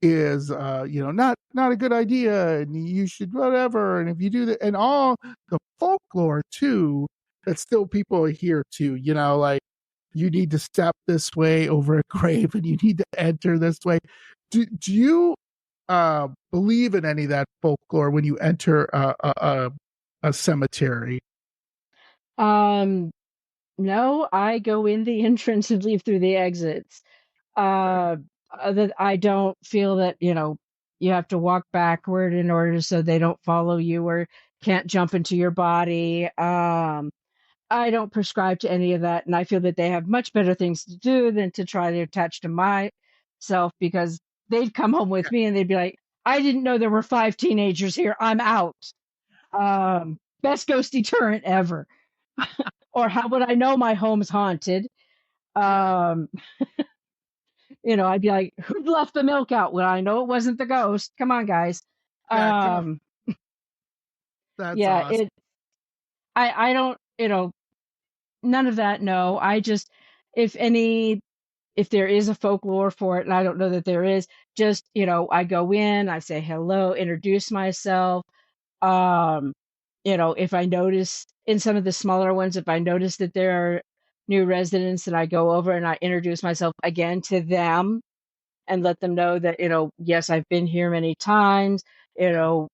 is not a good idea, and you should whatever, and if you do that, and all the folklore too that still people adhere to, like you need to step this way over a grave and you need to enter this way. Do you believe in any of that folklore when you enter a cemetery? Um, no, I go in the entrance and leave through the exits. Okay. Uh, that I don't feel that, you have to walk backward in order so they don't follow you or can't jump into your body. I don't prescribe to any of that, and I feel that they have much better things to do than to try to attach to myself because they'd come home with me and they'd be like, "I didn't know there were 5 teenagers here. I'm out." Best ghost deterrent ever. Or how would I know my home's haunted? Yeah, Um, I'd be like, "Who left the milk out?" Well, I know it wasn't the ghost. Come on, guys. yeah, come on. Um, That's yeah, awesome. I don't, none of that. No, I just, if any if there is a folklore for it, and I don't know that there is, just, I go in, I say hello, introduce myself. Um, if I notice in some of the smaller ones, if I notice that there are new residents, and I go over and I introduce myself again to them and let them know that, yes, I've been here many times, you know,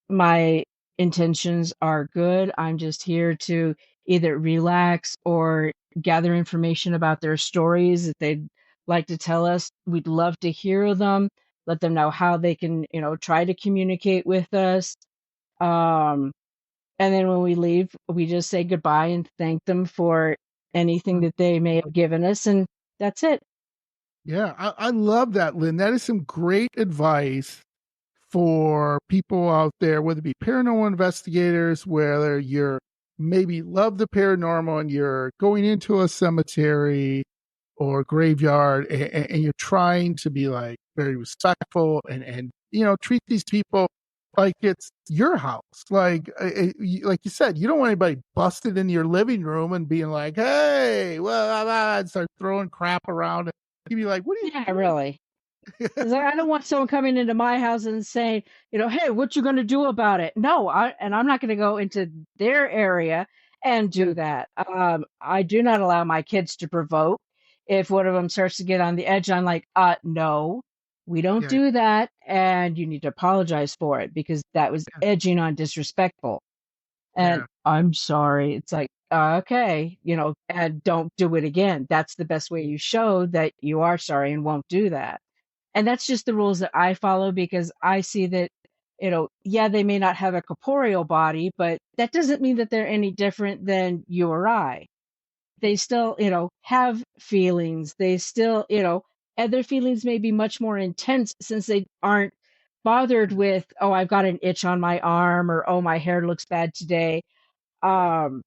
my intentions are good. I'm just here to either relax or gather information about their stories that they'd like to tell us. We'd love to hear them, let them know how they can, try to communicate with us. Um, and then when we leave, we just say goodbye and thank them for anything that they may have given us. And that's it. Yeah, I love that, Lynn. That is some great advice for people out there, whether it be paranormal investigators, whether you're maybe love the paranormal and you're going into a cemetery or graveyard and you're trying to be like very respectful and treat these people like it's your house. Like you said, you don't want anybody busted in your living room and being like, hey, well, and start throwing crap around. You'd be like, what are you Yeah, doing? really. It's like, I don't want someone coming into my house and saying, "Hey, what you going to do about it?" No, I'm not going to go into their area and Yeah, do that. I do not allow my kids to provoke. If one of them starts to get on the edge, I'm like, no, we don't yeah, do that, and you need to apologize for it because that was yeah, edging on disrespectful. And yeah. I'm sorry. It's like, okay, and don't do it again. That's the best way you show that you are sorry and won't do that. And that's just the rules that I follow because I see that, yeah, they may not have a corporeal body, but that doesn't mean that they're any different than you or I. They still, have feelings. They still, and their feelings may be much more intense since they aren't bothered with, oh, I've got an itch on my arm or, oh, my hair looks bad today. Um,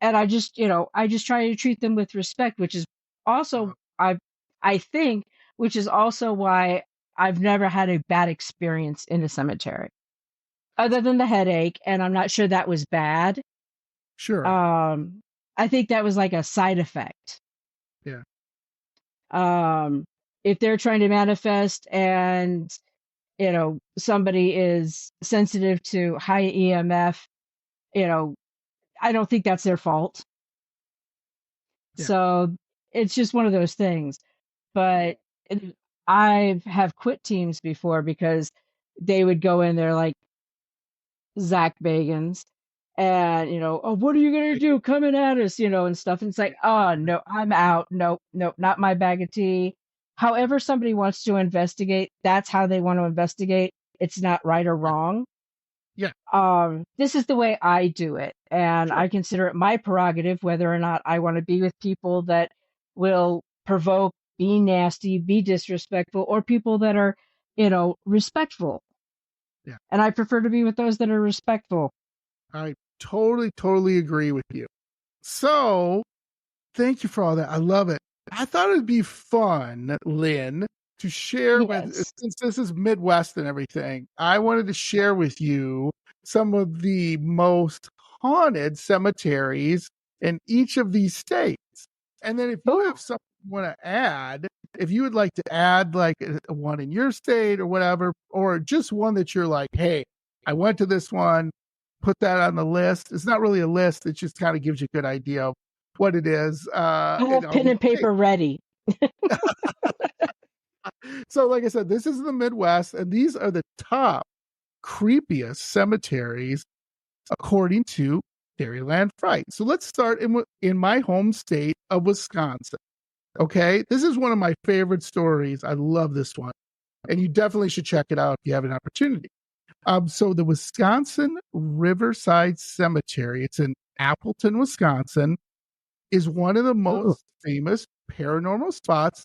and I just try to treat them with respect, which is also, I think, which is also why I've never had a bad experience in a cemetery other than the headache. And I'm not sure that was bad. Sure. I think that was like a side effect. Yeah. If they're trying to manifest and, somebody is sensitive to high EMF, I don't think that's their fault. Yeah. So it's just one of those things. But I have quit teams before because they would go in there like Zach Bagans and, oh, what are you going to do coming at us, and stuff. And it's like, oh, no, I'm out. Nope, nope, not my bag of tea. However, somebody wants to investigate, that's how they want to investigate. It's not right or wrong. Yeah. This is the way I do it. And Sure. I consider it my prerogative whether or not I want to be with people that will provoke, be nasty, be disrespectful, or people that are, respectful. Yeah. And I prefer to be with those that are respectful. I totally agree with you. So thank you for all that. I love it. I thought it'd be fun, Lynn, to share with, Yes. since this is Midwest and everything, I wanted to share with you some of the most haunted cemeteries in each of these states. And then if you Oh, have something you want to add, if you would like to add like one in your state or whatever, or just one that you're like, hey, I went to this one, put that on the list. It's not really a list. It just kind of gives you a good idea of what it is. I have pen and paper ready. So, like I said, this is the Midwest, and these are the top creepiest cemeteries according to Dairyland Fright. So let's start in my home state of Wisconsin. Okay, this is one of my favorite stories. I love this one, and you definitely should check it out if you have an opportunity. So the Wisconsin Riverside Cemetery, it's in Appleton, Wisconsin, is one of the Oh, most famous paranormal spots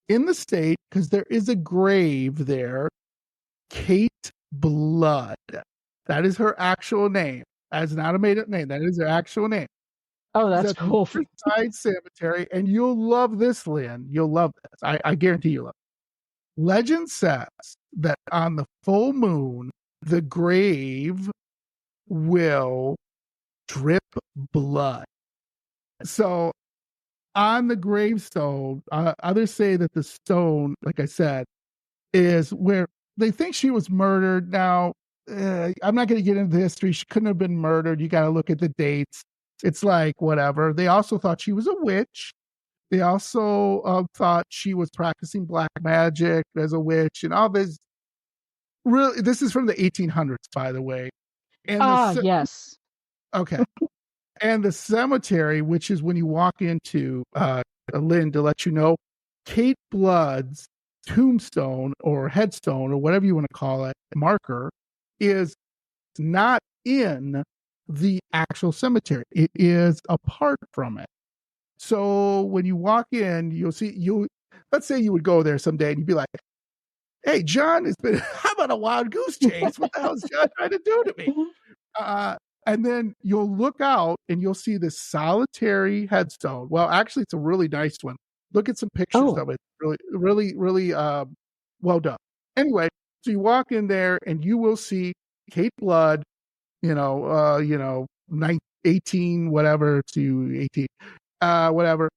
in the state because there is a grave there, Kate Blood. That is her actual name. That is not a made up name. That is her actual name. oh, She's that's at the cool. Riverside Cemetery, and you'll love this, Lynn. You'll love this. I guarantee you'll love it. Legend says that on the full moon, the grave will drip blood. So on the gravestone, others say that the stone, like I said, is where they think she was murdered. Now, I'm not going to get into the history. She couldn't have been murdered. You got to look at the dates. It's like whatever. They also thought she was a witch. They also thought she was practicing black magic as a witch and all this. Really, this is from the 1800s, by the way. And Ah, the yes. okay, and the cemetery, which is when you walk into Lynn, to let you know, Kate Blood's tombstone or headstone or whatever you want to call it, marker, is not in the actual cemetery. It is apart from it. So when you walk in, you'll see let's say you would go there someday and you'd be like, hey, John, it's been how about a wild goose chase? What the hell is John trying to do to me? And then you'll look out and you'll see this solitary headstone. Well, actually, it's a really nice one. Look at some pictures Oh, of it. Really well done. Anyway, so you walk in there and you will see Kate Blood, 18 whatever to 18, whatever.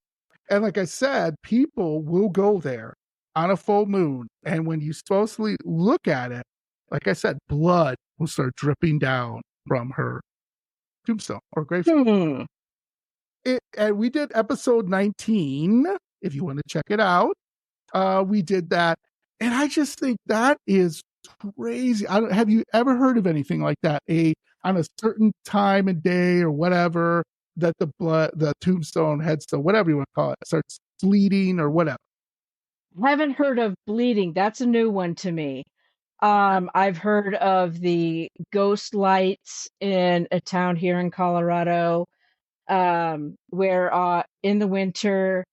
And like I said, people will go there on a full moon. And when you supposedly look at it, like I said, blood will start dripping down from her tombstone or gravestone. And we did episode 19, if you want to check it out. We did that. And I just think that is crazy. Have you ever heard of anything like that? On a certain time and day or whatever, that the tombstone, headstone, whatever you want to call it, starts bleeding or whatever. Haven't heard of bleeding. That's a new one to me. I've heard of the ghost lights in a town here in Colorado, where in the winter,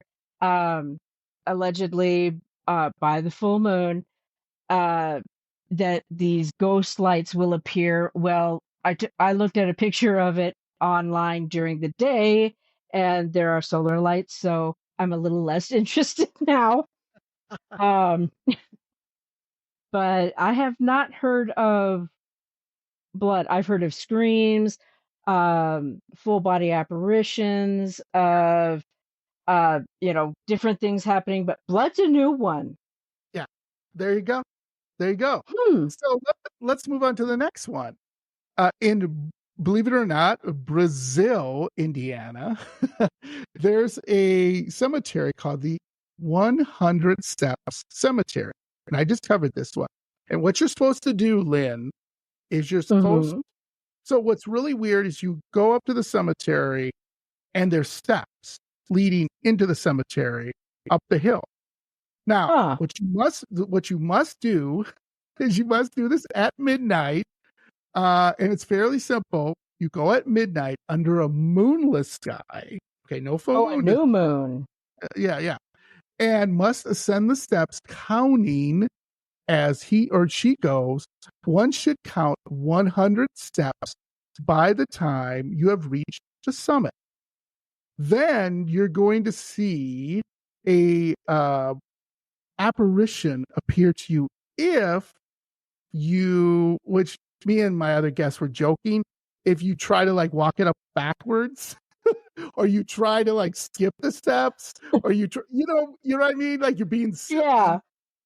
um, allegedly by the full moon, uh, that these ghost lights will appear. Well, I looked at a picture of it online during the day, and there are solar lights, so I'm a little less interested now. Um, but I have not heard of blood. I've heard of screams, full body apparitions, of different things happening, but blood's a new one. Yeah, there you go. There you go. Hmm. So let's move on to the next one. In, believe it or not, Brazil, Indiana, there's a cemetery called the 100 Steps Cemetery. And I just covered this one. And what you're supposed to do, Lynn, is you're supposed. Mm-hmm. So what's really weird is you go up to the cemetery and there's steps leading into the cemetery up the hill. Now, Huh. what you must do is you must do this at midnight. And it's fairly simple. You go at midnight under a moonless sky. Okay, no full Oh, a moon. new moon. Yeah. And must ascend the steps, counting as he or she goes. One should count 100 steps by the time you have reached the summit. Then you're going to see a apparition appear to you if you, which me and my other guests were joking, if you try to like walk it up backwards or you try to like skip the steps or you know what I mean, like you're being silly, Yeah.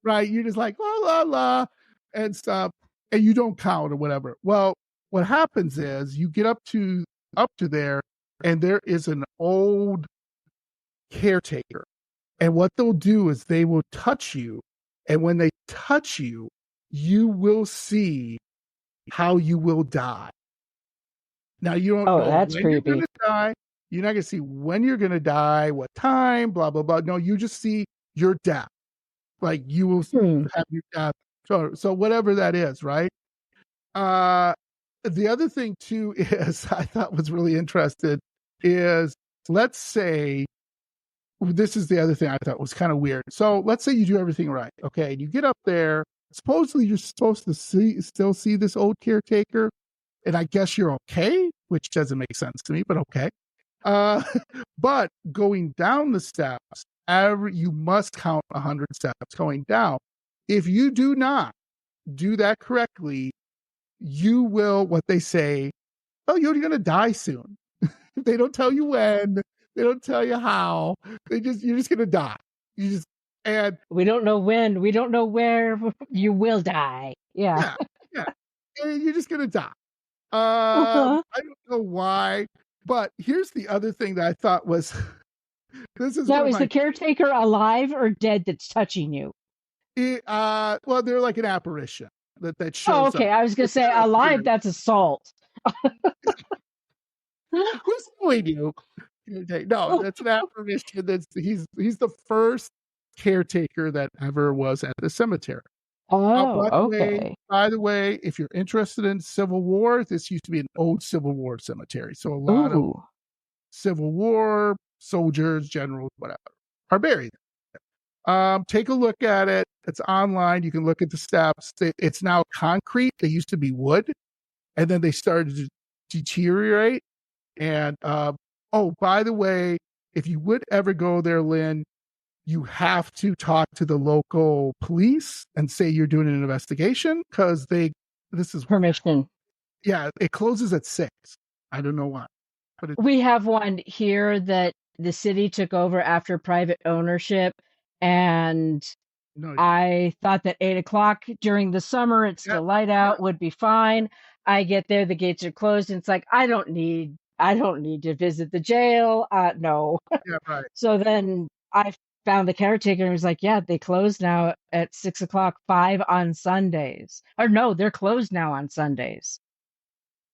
right? You're just like la la la and stuff, and you don't count or whatever. Well, what happens is you get up to there, and there is an old caretaker, and what they'll do is they will touch you, and when they touch you, you will see how you will die. Now, you don't Oh, know that's when you're going creepy. to die. You're not going to see when you're going to die, what time, blah, blah, blah. No, you just see your death. Like you will Hmm. have your death. So whatever that is, right? The other thing, too, is I thought was really interesting is, let's say, this is the other thing I thought was kind of weird. So let's say you do everything right. Okay. And you get up there. Supposedly you're supposed to still see this old caretaker. And I guess you're okay, which doesn't make sense to me, but okay. Uh, but going down the steps, you must count 100 steps going down. If you do not do that correctly, you will, what they say, oh, you're going to die soon. They don't tell you when, they don't tell you how. You're just going to die. You just, and We don't know when. We don't know where you will die. Yeah. yeah, yeah. And you're just going to die. Uh-huh. I don't know why, but here's the other thing that I thought was this is one Now, of is my the caretaker alive or dead that's touching you? well, they're like an apparition that Oh, shows okay. up. I was going to It's say not a alive, spirit. that's assault. Who's suing you? No, that's an apparition. He's the first caretaker that ever was at the cemetery. Oh, okay. By the way, if you're interested in Civil War, this used to be an old Civil War cemetery. So a lot of Ooh. Civil War soldiers, generals, whatever, are buried. Take a look at it. It's online. You can look at the steps. It's now concrete. They used to be wood, and then they started to deteriorate. And oh, by the way, if you would ever go there, Lynn, you have to talk to the local police and say you're doing an investigation because this is Permission. yeah, it closes at 6. I don't know why, but We have one here that the city took over after private ownership, and no, I thought that 8 o'clock during the summer, it's yeah, still light yeah, out, would be fine. I get there, the gates are closed, and it's like I don't need to visit the jail. No. yeah, right. So then I found the caretaker and was like, yeah, they close now at 6 o'clock, 5 on Sundays. Or no, they're closed now on Sundays.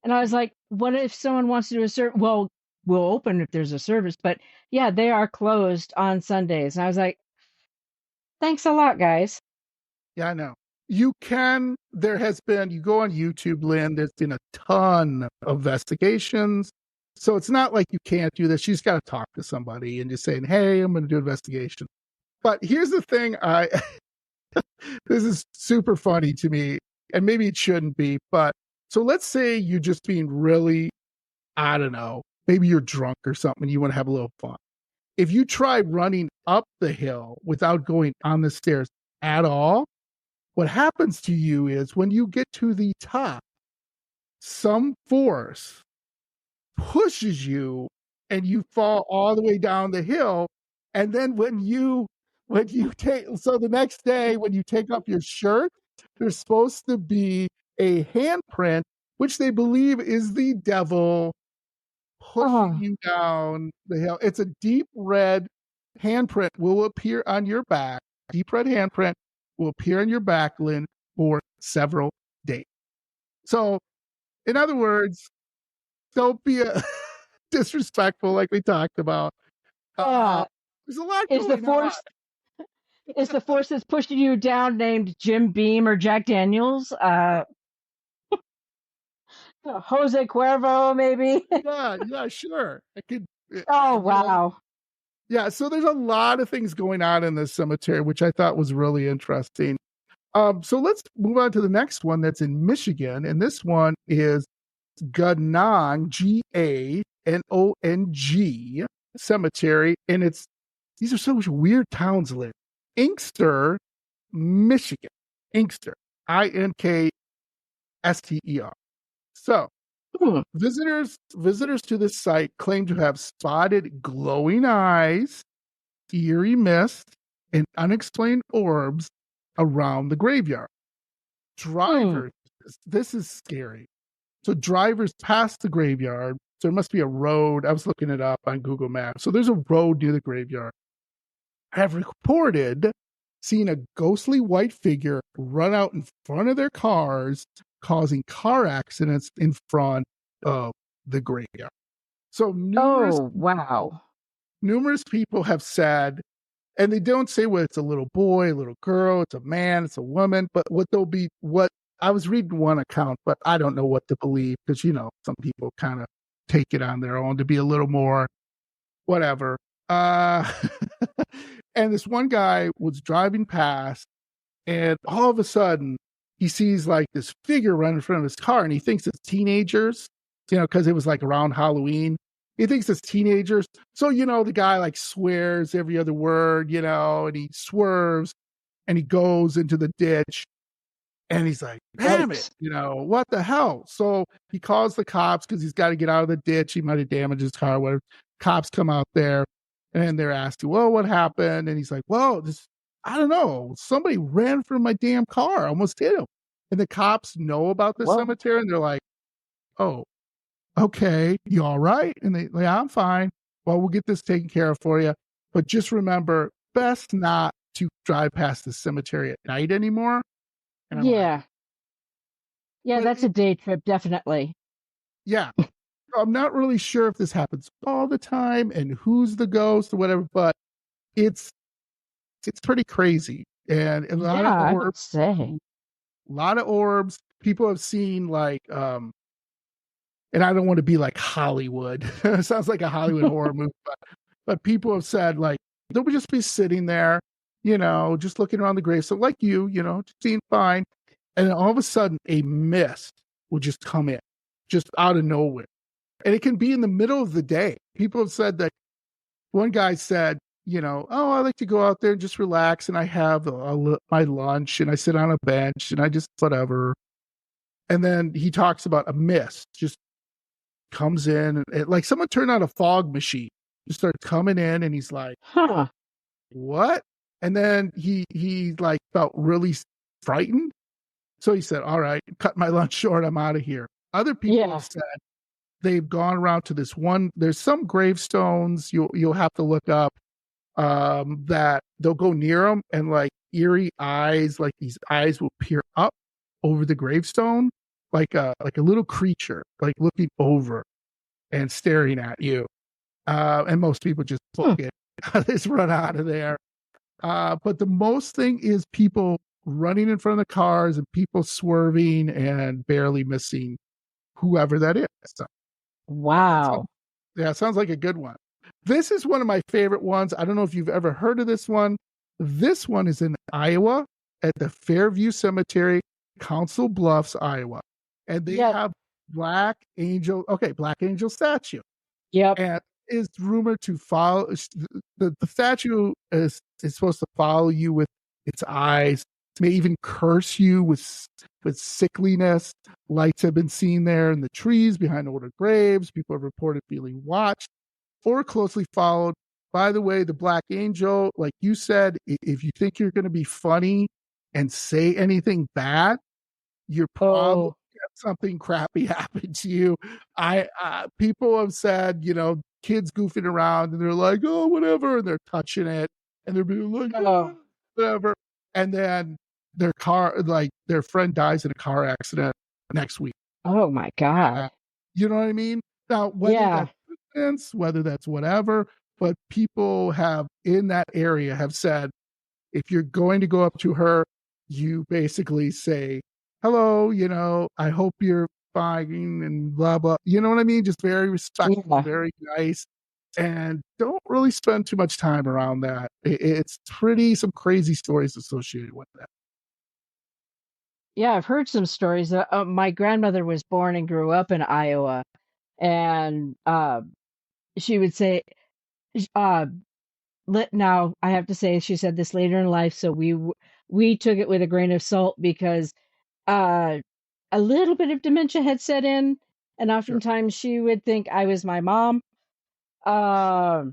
And I was like, what if someone wants to do a certain, well, will open if there's a service. But yeah, they are closed on Sundays. And I was like, thanks a lot, guys. Yeah, I know. You can, there has been, you go on YouTube, Lynn, there's been a ton of investigations. So it's not like you can't do this. You just got to talk to somebody and just saying, hey, I'm going to do an investigation. But here's the thing, this is super funny to me, and maybe it shouldn't be, but so let's say you're just being really, I don't know, maybe you're drunk or something and you want to have a little fun. If you try running up the hill without going on the stairs at all, what happens to you is when you get to the top, some force pushes you and you fall all the way down the hill. And then when you take, so the next day when you take off your shirt, there's supposed to be a handprint, which they believe is the devil pushing you down the hill. It's a deep red handprint will appear on your back. Deep red handprint will appear on your back, Lynn, for several days. So, in other words, don't be disrespectful like we talked about. There's a lot Is the going on. force is the force that's pushing you down named Jim Beam or Jack Daniels? Jose Cuervo, maybe? Yeah, sure. I could. Oh, wow. Yeah, so there's a lot of things going on in this cemetery, which I thought was really interesting. So let's move on to the next one that's in Michigan, and this one is Ganong, Ganong Cemetery, and these are such weird towns, Lynn. Inkster, Michigan. Inkster, Inkster. So visitors to this site claim to have spotted glowing eyes, eerie mist, and unexplained orbs around the graveyard. Drivers, this is scary. So drivers pass the graveyard. So there must be a road. I was looking it up on Google Maps. So there's a road near the graveyard. Have reported seeing a ghostly white figure run out in front of their cars, causing car accidents in front of the graveyard. So numerous people have said, and they don't say whether it's a little boy, a little girl, it's a man, it's a woman, but what I was reading one account, but I don't know what to believe because, some people kind of take it on their own to be a little more whatever. And this one guy was driving past, and all of a sudden he sees like this figure run in front of his car, and he thinks it's teenagers, because it was like around Halloween. He thinks it's teenagers. So, the guy like swears every other word, and he swerves and he goes into the ditch. And he's like, damn it, what the hell? So he calls the cops because he's got to get out of the ditch. He might have damaged his car, whatever. Cops come out there and they're asking, well, what happened? And he's like, well, I don't know. Somebody ran from my damn car, almost hit him. And the cops know about the cemetery and they're like, oh, okay, you all right? And yeah, I'm fine. Well, we'll get this taken care of for you. But just remember, best not to drive past the cemetery at night anymore. And yeah, that's a day trip, definitely. Yeah. I'm not really sure if this happens all the time and who's the ghost or whatever, but it's pretty crazy. And a lot of orbs. I would say. A lot of orbs. People have seen like and I don't want to be like Hollywood. It sounds like a Hollywood horror movie, but people have said like they'll just be sitting there, just looking around the grave. So like just seeing fine. And then all of a sudden a mist will just come in, just out of nowhere. And it can be in the middle of the day. People have said that one guy said, oh, I like to go out there and just relax. And I have my lunch and I sit on a bench and I just whatever. And then he talks about a mist just comes in and like someone turned on a fog machine, just started coming in and he's like, what? And then he like felt really frightened. So he said, all right, cut my lunch short. I'm out of here. Other people have said they've gone around to this one. There's some gravestones you'll have to look up that they'll go near them and like eerie eyes, like these eyes will peer up over the gravestone, like a little creature, like looking over. and staring at you. And most people just book it. Just run out of there. But the most thing is people running in front of the cars and people swerving and barely missing whoever that is. So, Wow. it sounds like a good one. This is one of my favorite ones. I don't know if you've ever heard of this one. This one is in Iowa at the Fairview Cemetery, Council Bluffs, Iowa. And they have Black Angel statue. Yep. And is rumored to follow the statue is supposed to follow you with its eyes, may even curse you with sickliness. Lights have been seen there in the trees behind older graves. People have reported feeling watched or closely followed. By the way, the Black Angel, like you said, if you think you're going to be funny and say anything bad, you're probably something crappy happened to you. People have said, kids goofing around and they're like, oh, whatever, and they're touching it and they're being like, oh, whatever. And then their friend dies in a car accident next week. Oh my God. You know what I mean? Now, whether that's coincidence, whether that's whatever, but people have in that area have said, if you're going to go up to her, you basically say, hello, I hope you're fine and blah, blah. You know what I mean? Just very respectful, very nice. And don't really spend too much time around that. It's some crazy stories associated with that. Yeah, I've heard some stories. My grandmother was born and grew up in Iowa. And she would say, now I have to say, she said this later in life, so we took it with a grain of salt because a little bit of dementia had set in, and oftentimes she would think I was my mom. But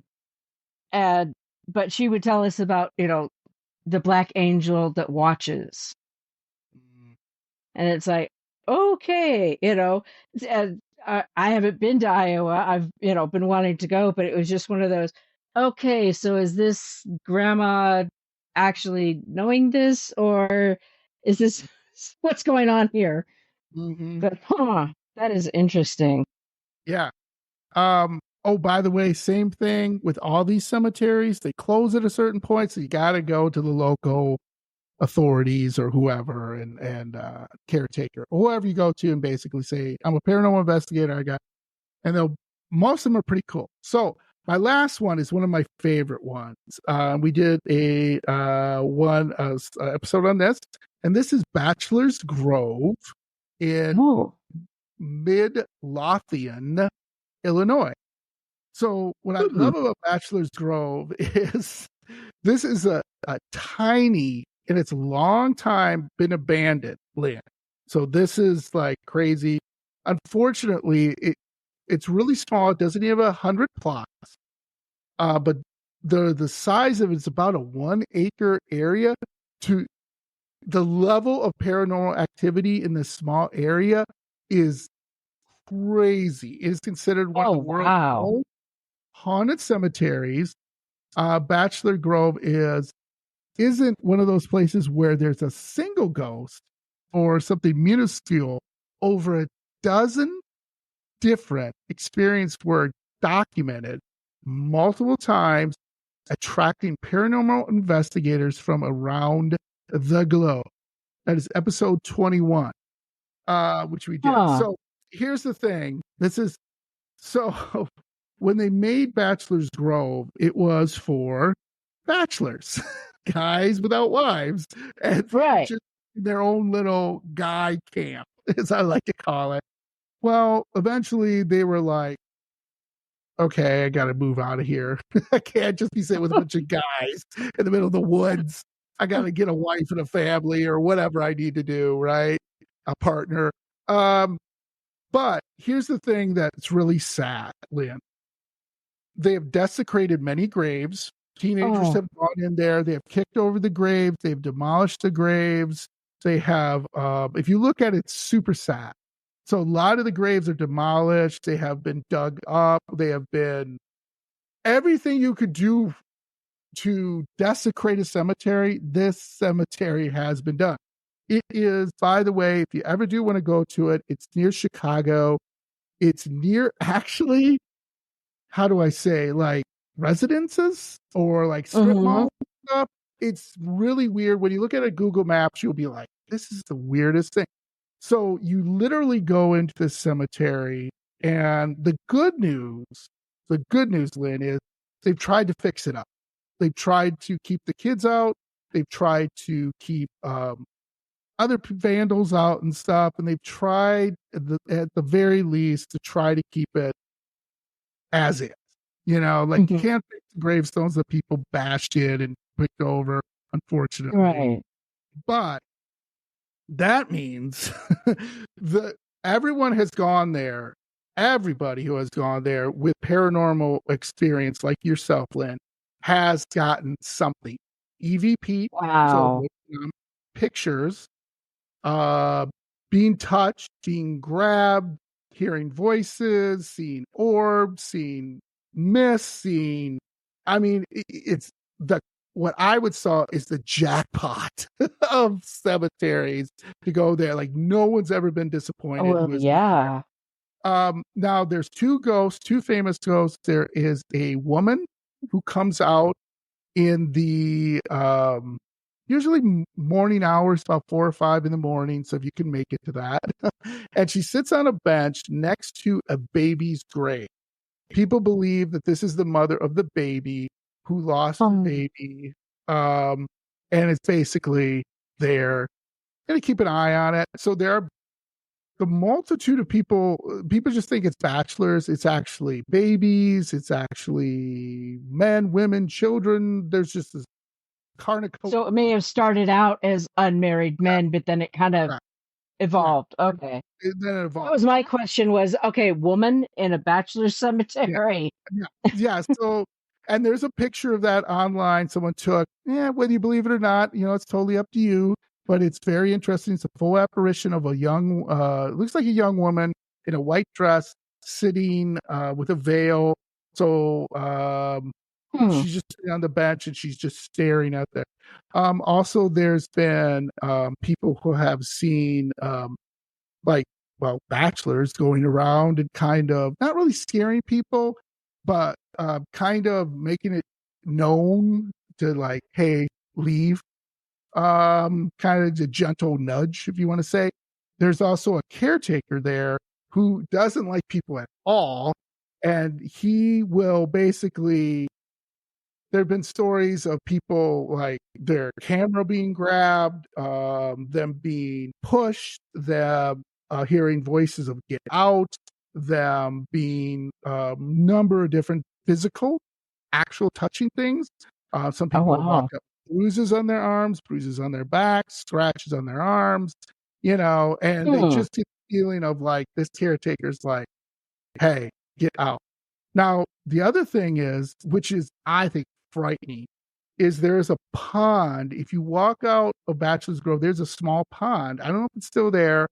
she would tell us about, the Black Angel that watches. And it's like, okay, I haven't been to Iowa. I've, been wanting to go, but it was just one of those, okay, so is this grandma actually knowing this, or is this what's going on here? Mm-hmm. But that is interesting. Yeah. By the way, same thing with all these cemeteries. They close at a certain point, so you got to go to the local authorities or whoever and caretaker or whoever you go to and basically say, I'm a paranormal investigator. And most of them are pretty cool. So my last one is one of my favorite ones. We did a episode on this, and this is Bachelors Grove in Midlothian, Illinois. So what I love about Bachelors Grove is this is a tiny, and it's a long time been abandoned land. So this is like crazy. Unfortunately, it's really small. It doesn't even have 100 plots. But the size of it's about a 1 acre area. To the level of paranormal activity in this small area is crazy. It is considered one of the world's most haunted cemeteries. Bachelor Grove isn't one of those places where there's a single ghost or something minuscule. Over a dozen different experiences were documented multiple times, attracting paranormal investigators from around the globe. That is episode 21, which we did. So here's the thing. When they made Bachelor's Grove, it was for bachelors, guys without wives, and just their own little guy camp, as I like to call it. Well, eventually they were like, okay, I got to move out of here. I can't just be sitting with a bunch of guys in the middle of the woods. I got to get a wife and a family or whatever I need to do, right? A partner. But here's the thing that's really sad, Lynn. They have desecrated many graves. Teenagers have gone in there. They have kicked over the graves. They've demolished the graves. They have, if you look at it, it's super sad. So a lot of the graves are demolished. They have been dug up. They have been everything you could do to desecrate a cemetery. This cemetery has been done. It is, by the way, if you ever do want to go to it, it's near Chicago. It's near actually, how do I say, like residences or like strip mall stuff. It's really weird. When you look at a Google Maps, you'll be like, this is the weirdest thing. So you literally go into the cemetery, and the good news, Lynn, is they've tried to fix it up. They've tried to keep the kids out. They've tried to keep other vandals out and stuff, and they've tried at the very least to try to keep it as is. You know, like you can't fix the gravestones that people bashed in and picked over, unfortunately. Right. But that means that everyone has gone there. Everybody who has gone there with paranormal experience, like yourself, Lynn, has gotten something. EVP, so Wow. pictures, being touched, being grabbed, hearing voices, seeing orbs, seeing mist, seeing. I mean, it's the what I would saw is the jackpot of cemeteries to go there. Like no one's ever been disappointed. Well, yeah. Now there's two famous ghosts. There is a woman who comes out in the usually morning hours, about 4 or 5 in the morning. So if you can make it to that, and she sits on a bench next to a baby's grave. People believe that this is the mother of the baby who lost the baby. And it's basically there. Going to keep an eye on it. So there are the multitude of people just think it's bachelors. It's actually babies. It's actually men, women, children. There's just this carnival. So it may have started out as unmarried men, but then it kind of evolved. Okay. Then it evolved. That was my question was, okay, woman in a bachelor cemetery. Yeah. So, and there's a picture of that online. Someone took, whether you believe it or not, it's totally up to you. But it's very interesting. It's a full apparition of a young, looks like a young woman in a white dress sitting with a veil. So she's just sitting on the bench and she's just staring at there. Also, there's been people who have seen bachelors going around and kind of not really scaring people, but kind of making it known to like, hey, leave. Kind of a gentle nudge, if you want to say. There's also a caretaker there who doesn't like people at all. And he will basically, there have been stories of people like their camera being grabbed, them being pushed, them hearing voices of get out, them being a number of different physical, actual touching things. Some people walk up, bruises on their arms, bruises on their backs, scratches on their arms, and they just get the feeling of like this caretaker's like, hey, get out. Now, the other thing is, which is, I think, frightening, is there is a pond. If you walk out of Bachelor's Grove, there's a small pond. I don't know if it's still there,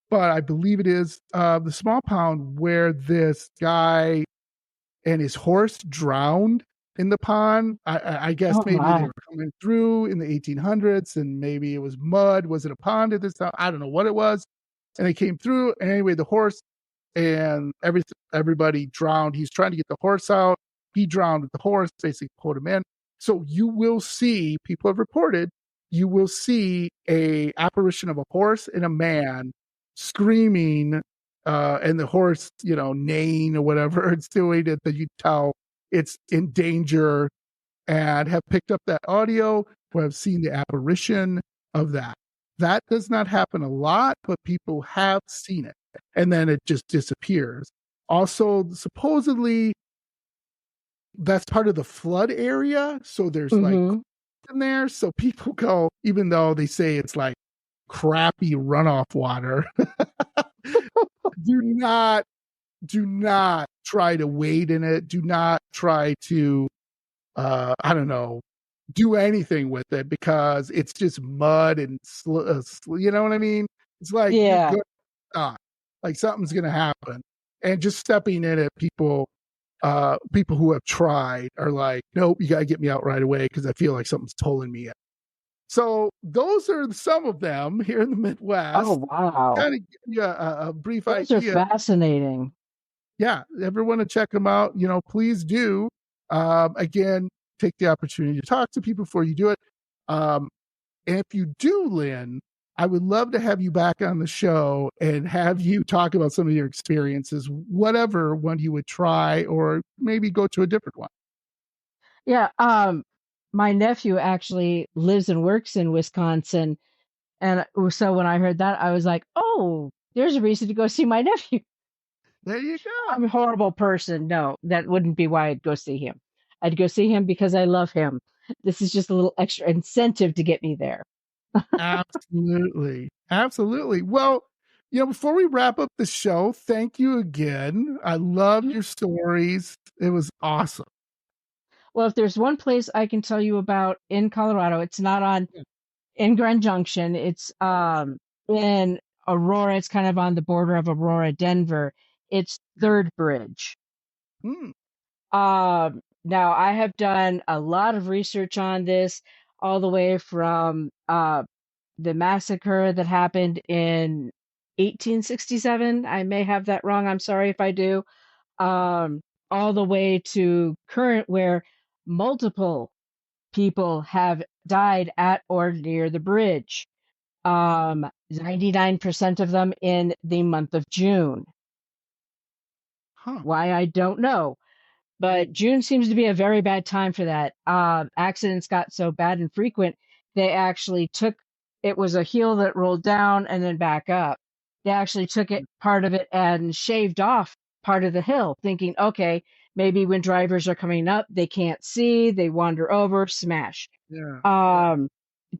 but I believe it is the small pond where this guy and his horse drowned in the pond. I guess maybe they were coming through in the 1800s and maybe it was mud. Was it a pond at this time? I don't know what it was. And they came through. And anyway, the horse and everybody drowned. He's trying to get the horse out. He drowned with the horse, basically pulled him in. So you will see, people have reported, you will see a apparition of a horse and a man screaming, and the horse, neighing or whatever it's doing, that you tell it's in danger, and have picked up that audio, who have seen the apparition of that. That does not happen a lot, but people have seen it, and then it just disappears. Also, supposedly, that's part of the flood area, so there's like in there, so people go, even though they say it's like crappy runoff water, do not try to wade in it. Do not try to do anything with it, because it's just mud and you know what I mean? It's like you're good stuff. Like something's gonna happen, and just stepping in it, people who have tried are like, nope, you gotta get me out right away because I feel like something's pulling me in. So those are some of them here in the Midwest. Oh, wow. Kind of give you a brief Those are idea. fascinating. Yeah, everyone to check them out. Please do. Again, take the opportunity to talk to people before you do it. And if you do, Lynn, I would love to have you back on the show and have you talk about some of your experiences, whatever one you would try, or maybe go to a different one. Yeah, my nephew actually lives and works in Wisconsin, and so when I heard that, I was like, "Oh, there's a reason to go see my nephew." There you go. I'm a horrible person. No, that wouldn't be why I'd go see him. I'd go see him because I love him. This is just a little extra incentive to get me there. Absolutely. Absolutely. Well, before we wrap up the show, thank you again. I love your stories. It was awesome. Well, if there's one place I can tell you about in Colorado, it's not on Yeah. in Grand Junction. It's in Aurora. It's kind of on the border of Aurora, Denver. It's Third Bridge. Mm, Now I have done a lot of research on this, all the way from the massacre that happened in 1867. I may have that wrong. I'm sorry if I do. Um, all the way to current, where multiple people have died at or near the bridge. 99% of them in the month of June. huh. Why, I don't know. But June seems to be a very bad time for that. Accidents got so bad and frequent, they actually took it was a hill that rolled down and then back up. They actually took it part of it and shaved off part of the hill, thinking, okay, maybe when drivers are coming up, they can't see, they wander over, smash. Yeah.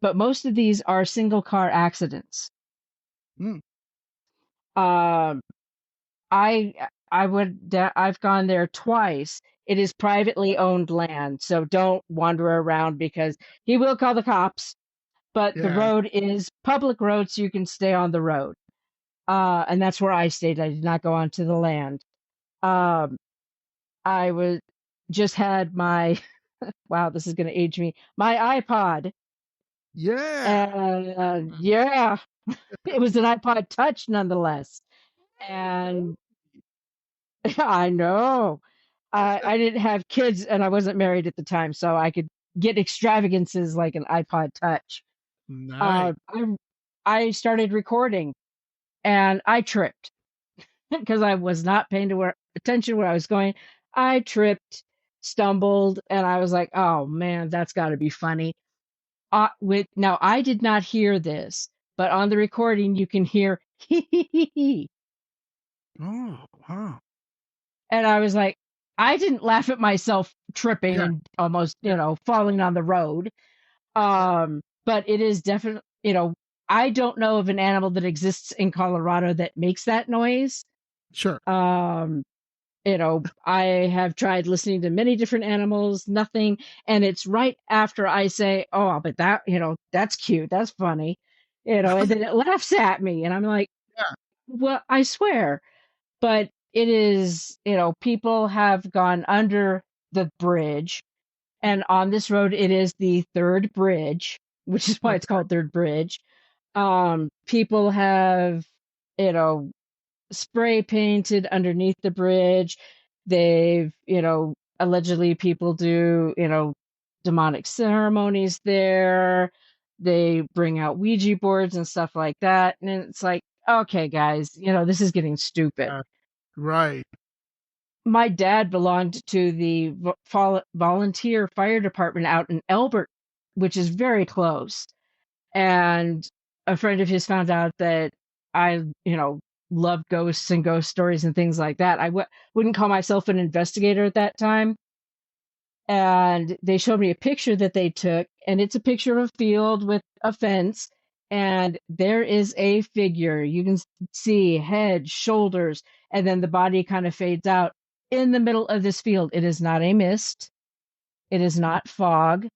But most of these are single car accidents. Mm, Um, I I've gone there twice. It is privately owned land, so don't wander around because he will call the cops. But the yeah. road is public road, so you can stay on the road. And that's where I stayed. I did not go onto the land. Um, I was just had my wow, this is going to age me. My iPod, Yeah. and yeah, it was an iPod Touch nonetheless. And I know. I didn't have kids and I wasn't married at the time, so I could get extravagances like an iPod Touch. Nice. Uh, I I started recording and I tripped because I was not paying attention where I was going. I tripped, stumbled, and I was like, "Oh man, that's got to be funny." With now, I did not hear this, but on the recording you can hear hee hee hee hee, Oh, wow. and I was like, I didn't laugh at myself tripping Yeah. and almost, Yeah. falling on the road. But it is definitely, I don't know of an animal that exists in Colorado that makes that noise. Sure. Um, I have tried listening to many different animals, nothing. And it's right after I say, oh, but that, that's cute. That's funny, and then it laughs at me. And I'm like, Yeah. well, I swear. But it is, people have gone under the bridge. And on this road, it is the third bridge, which is why it's Okay. called Third Bridge. People have, you know, spray painted underneath the bridge. They've, allegedly people do, demonic ceremonies there. They bring out Ouija boards and stuff like that. And it's like, okay, guys, this is getting stupid. Uh, right. My dad belonged to the volunteer fire department out in Elbert, which is very close. And a friend of his found out that I, love ghosts and ghost stories and things like that. I wouldn't call myself an investigator at that time. And they showed me a picture that they took, and it's a picture of a field with a fence. And there is a figure. You can see head, shoulders, and then the body kind of fades out in the middle of this field. It is not a mist. It is not fog.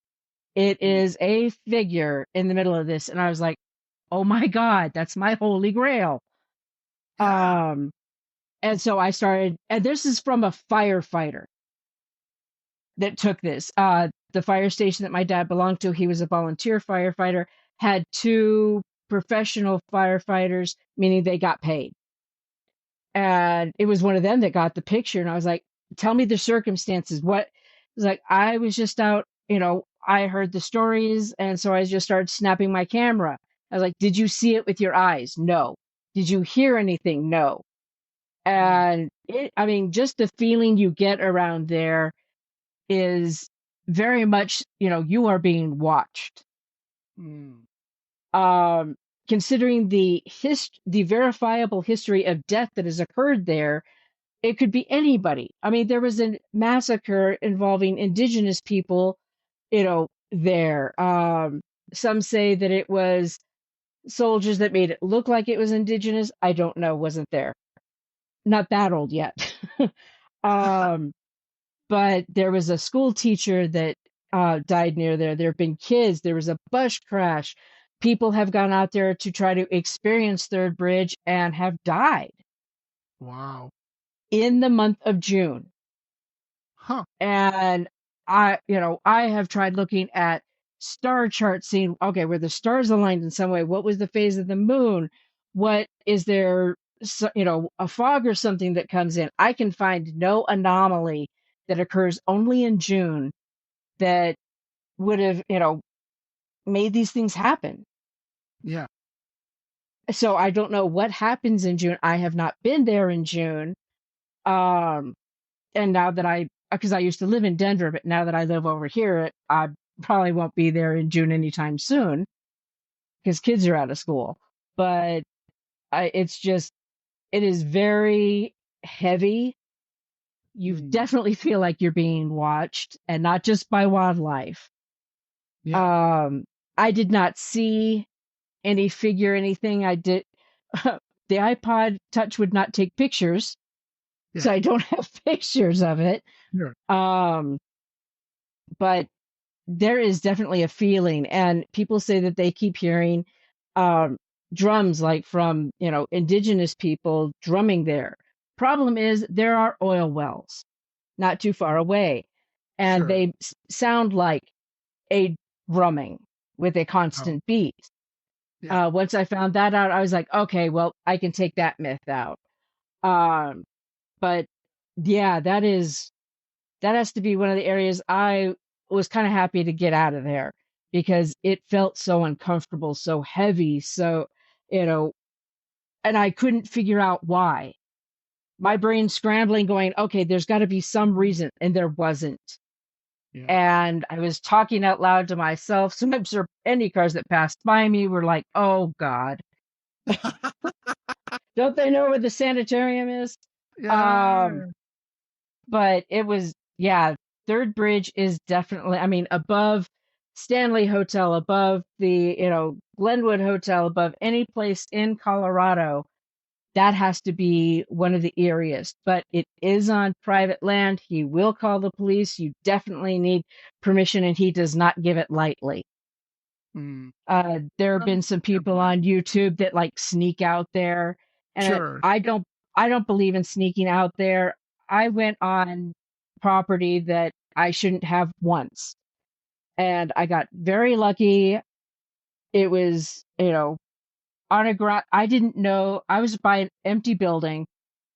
It is a figure in the middle of this. And I was like, oh my God, that's my holy grail. Yeah. Um, and so I started, and this is from a firefighter that took this. the fire station that my dad belonged to, he was a volunteer firefighter, had two professional firefighters, meaning they got paid. And it was one of them that got the picture. And I was like, tell me the circumstances. What? It was like, I was just out, I heard the stories. And so I just started snapping my camera. I was like, did you see it with your eyes? No. Did you hear anything? No. And I mean, just the feeling you get around there is very much, you are being watched. Mm. Um, Considering the verifiable history of death that has occurred there, it could be anybody. I mean, there was a massacre involving indigenous people, there. Some say that it was soldiers that made it look like it was indigenous. I don't know, wasn't there. Not that old yet. um, but there was a school teacher that died near there. There have been kids. There was a bus crash. People have gone out there to try to experience Third Bridge and have died Wow. in the month of June. Huh. And I have tried looking at star charts, seeing, okay, were the stars aligned in some way? What was the phase of the moon? What is there, a fog or something that comes in? I can find no anomaly that occurs only in June that would have, made these things happen. Yeah. So I don't know what happens in June. I have not been there in June. Um, and now that because I used to live in Denver, but now that I live over here, I probably won't be there in June anytime soon because kids are out of school. But it is very heavy. You definitely feel like you're being watched, and not just by wildlife. Yeah. I did not see any figure, anything. I did. The iPod Touch would not take pictures, so Yeah. I don't have pictures of it. Sure. But there is definitely a feeling, and people say that they keep hearing um, drums, like from indigenous people drumming there. Problem is there are oil wells not too far away, and Sure. they sound like a drumming with a Oh. constant beat. Yeah. Once I found that out, I was like, okay, well, I can take that myth out. Um, but yeah, that has to be one of the areas I was kind of happy to get out of there because it felt so uncomfortable, so heavy, so, you know, and I couldn't figure out why. My brain scrambling, going, okay, there's got to be some reason, and there wasn't. Yeah. And I was talking out loud to myself. Sometimes any cars that passed by me were like, oh God, don't they know where the sanitarium is? Um, Yeah. but it was, yeah, Third Bridge is definitely, I mean, above Stanley Hotel, above the, Glenwood Hotel, above any place in Colorado, that has to be one of the eeriest. But it is on private land. He will call the police. You definitely need permission, and he does not give it lightly. Mm. There have been some people on YouTube that like sneak out there, and Sure. I don't believe in sneaking out there. I went on property that I shouldn't have once, and I got very lucky. It was, on a ground. I didn't know I was by an empty building.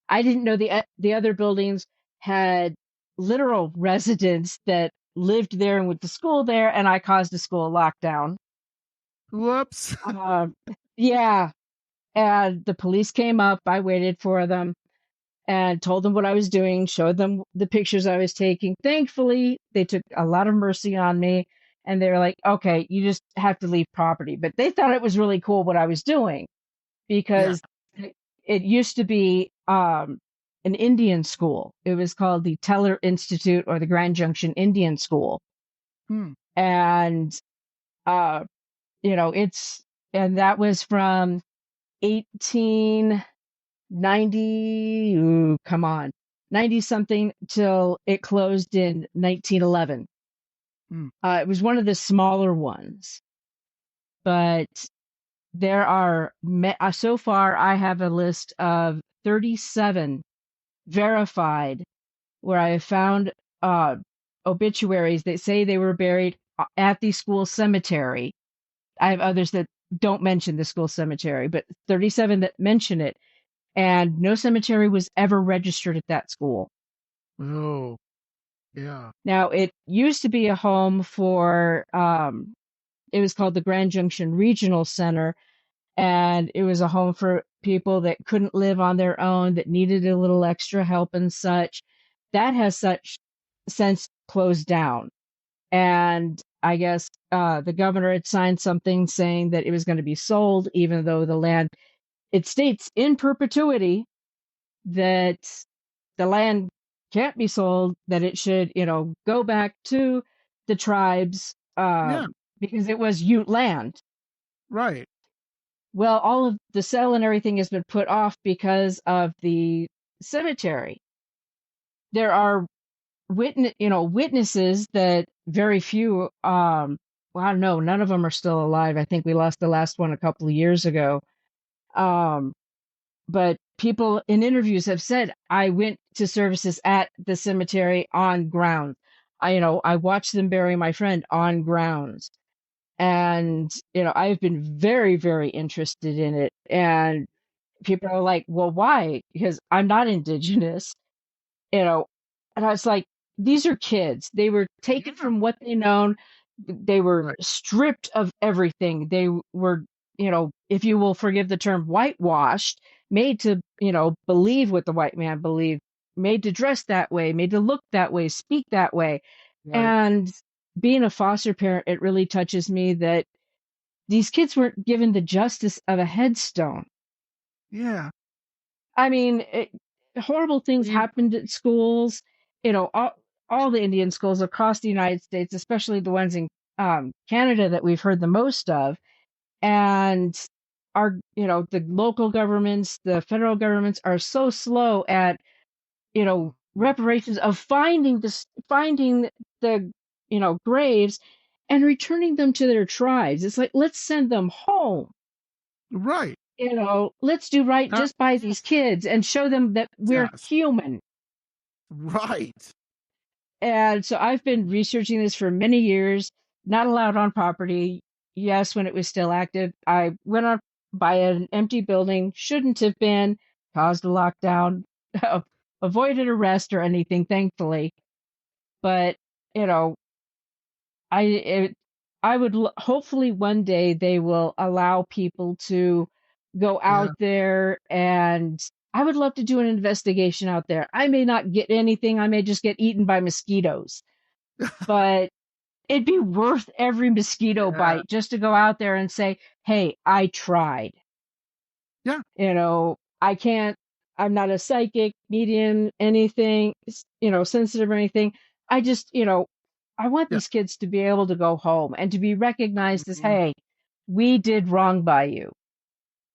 I didn't know the other buildings had literal residents that lived there and went to school there, and I caused a school lockdown. Whoops. Um, yeah, and the police came up. I waited for them and told them what I was doing, showed them the pictures I was taking. Thankfully, they took a lot of mercy on me, and they were like, okay, you just have to leave property. But they thought it was really cool what I was doing Yeah. because it used to be an Indian school. It was called the Teller Institute or the Grand Junction Indian School. Hmm. And, uh, and that was from 1890, ooh, come on, 90 something till it closed in 1911. Hmm. It was one of the smaller ones, but there are, so far, I have a list of 37 verified where I have found obituaries that say they were buried at the school cemetery. I have others that don't mention the school cemetery, but 37 that mention it. And no cemetery was ever registered at that school. Oh, yeah. Now, it used to be a home for, it was called the Grand Junction Regional Center, and it was a home for people that couldn't live on their own, that needed a little extra help and such. That has such since closed down. And I guess the governor had signed something saying that it was going to be sold, even though the land, it states in perpetuity that the land can't be sold, that it should, go back to the tribes Yeah, because it was Ute land. right. Well, all of the sale and everything has been put off because of the cemetery. There are witnesses that very few, well, I don't know, none of them are still alive. I think we lost the last one a couple of years ago. Um, but people in interviews have said, I went to services at the cemetery on grounds. I watched them bury my friend on grounds. And, I've been very, very interested in it. And people are like, well, why? Because I'm not indigenous, you know, and I was like, these are kids. They were taken Yeah, from what they known. They were right. stripped of everything. They were, if you will forgive the term, whitewashed, made to, believe what the white man believed, made to dress that way, made to look that way, speak that way. Right. And being a foster parent, it really touches me that these kids weren't given the justice of a headstone. Yeah. I mean, horrible things You, happened at schools, all the Indian schools across the United States, especially the ones in Canada that we've heard the most of. And the local governments, the federal governments are so slow at, reparations of finding the, graves and returning them to their tribes. It's like, let's send them home. right. Let's do right Not, just by these kids and show them that we're yes. human. Right. And so I've been researching this for many years, not allowed on property. Yes, when it was still active, I went on by an empty building, shouldn't have been, caused a lockdown, avoided arrest or anything, thankfully. But, you know, I it, I would hopefully one day they will allow people to go Yeah. out there, and I would love to do an investigation out there. I may not get anything, I may just get eaten by mosquitoes, but it'd be worth every mosquito Yeah. bite just to go out there and say, "Hey, I tried." Yeah. I can't, I'm not a psychic, medium, anything, sensitive or anything. I just, I want Yeah. these kids to be able to go home and to be recognized as, Mhm. hey, we did wrong by you.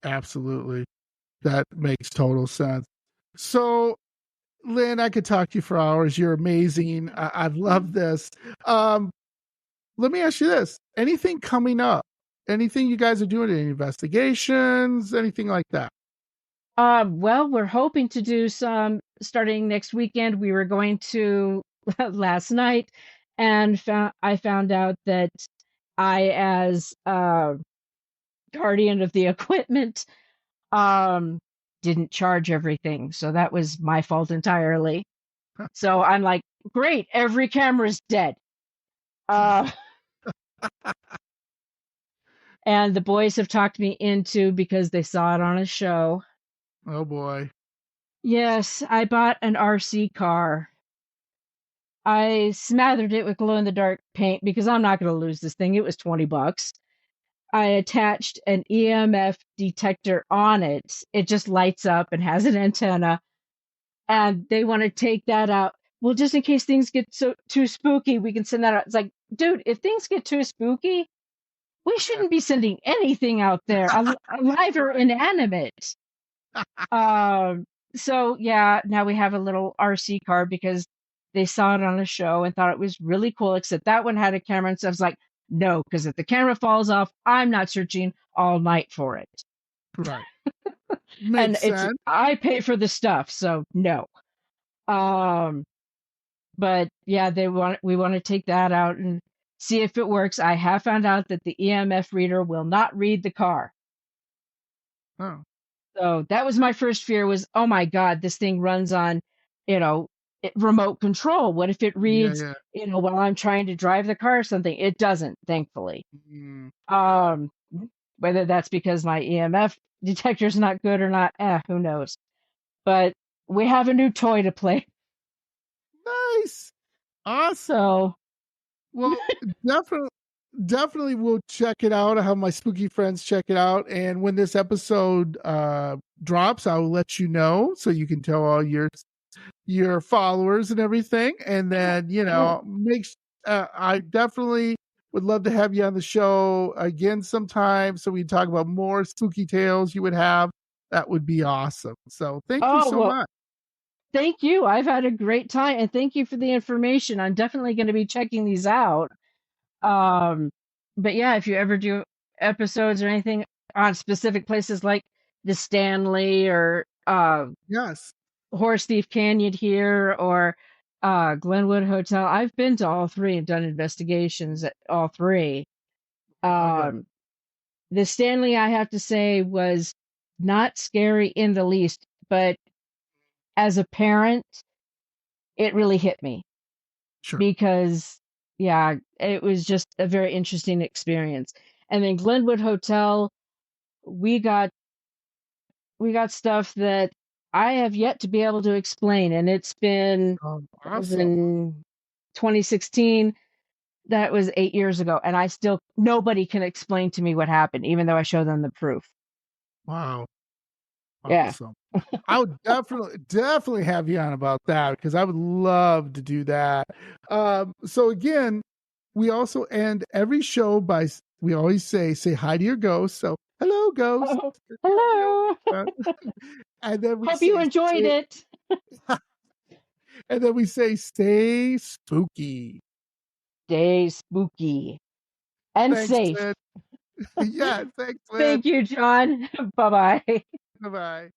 Absolutely. That makes total sense. So, Lynn, I could talk to you for hours. You're amazing. I love this. Um, Let me ask you this. Anything coming up? Anything you guys are doing? Any investigations? Anything like that? Well, we're hoping to do some starting next weekend. We were going to last night, and I found out that as guardian of the equipment, um, didn't charge everything. So that was my fault entirely. So I'm like, great, every camera's dead. Uh, and the boys have talked me into, because they saw it on a show. Oh boy. Yes, I bought an RC car. I smothered it with glow in the dark paint because I'm not going to lose this thing. It was $20. I attached an EMF detector on it. It just lights up and has an antenna. And they want to take that out. Well, just in case things get too spooky, we can send that out. It's like, dude, if things get too spooky, we shouldn't be sending anything out there, alive or Right. inanimate. Um, so yeah, now we have a little RC car because they saw it on a show and thought it was really cool. Except that one had a camera, and so I was like, no, because if the camera falls off, I'm not searching all night for it. Right. And Makes sense. I pay for the stuff, so no. Um, But yeah, we want to take that out and see if it works. I have found out that the EMF reader will not read the car. Oh, So that was my first fear was, oh my God, this thing runs on, you know, remote control. What if it yeah, reads, yeah. while I'm trying to drive the car or something? It doesn't, thankfully. Mm, Um, whether that's because my EMF detector's not good or not, who knows? But we have a new toy to play. nice. Awesome. So, Well, definitely, definitely we'll check it out. I'll have my spooky friends check it out. And when this episode drops, I'll let you know so you can tell all your followers and everything. And then, cool. I definitely would love to have you on the show again sometime so we can talk about more spooky tales you would have. That would be awesome. So thank you Oh, so well, much. thank you. I've had a great time and thank you for the information. I'm definitely going to be checking these out. Um, but yeah, if you ever do episodes or anything on specific places like the Stanley or Yes. Horse Thief Canyon here or Glenwood Hotel, I've been to all three and done investigations at all three. Oh, yeah. Um, the Stanley, I have to say, was not scary in the least, but as a parent, it really hit me Sure. because, yeah, it was just a very interesting experience. And then Glenwood Hotel, we got we got stuff that I have yet to be able to explain, and it's been that was Awesome. in 2016. That was 8 years ago, and I still nobody can explain to me what happened, even though I show them the proof. Wow. Yeah. Awesome. I would definitely have you on about that because I would love to do that. So again, we also end every show we always say hi to your ghost. So hello, ghost. Oh, hello. And then we Hope you say enjoyed it. and then we say stay spooky. Stay spooky and Thanks, safe. Lynn. Yeah, thanks, Lynn. Thank you, John. Bye bye. Bye bye.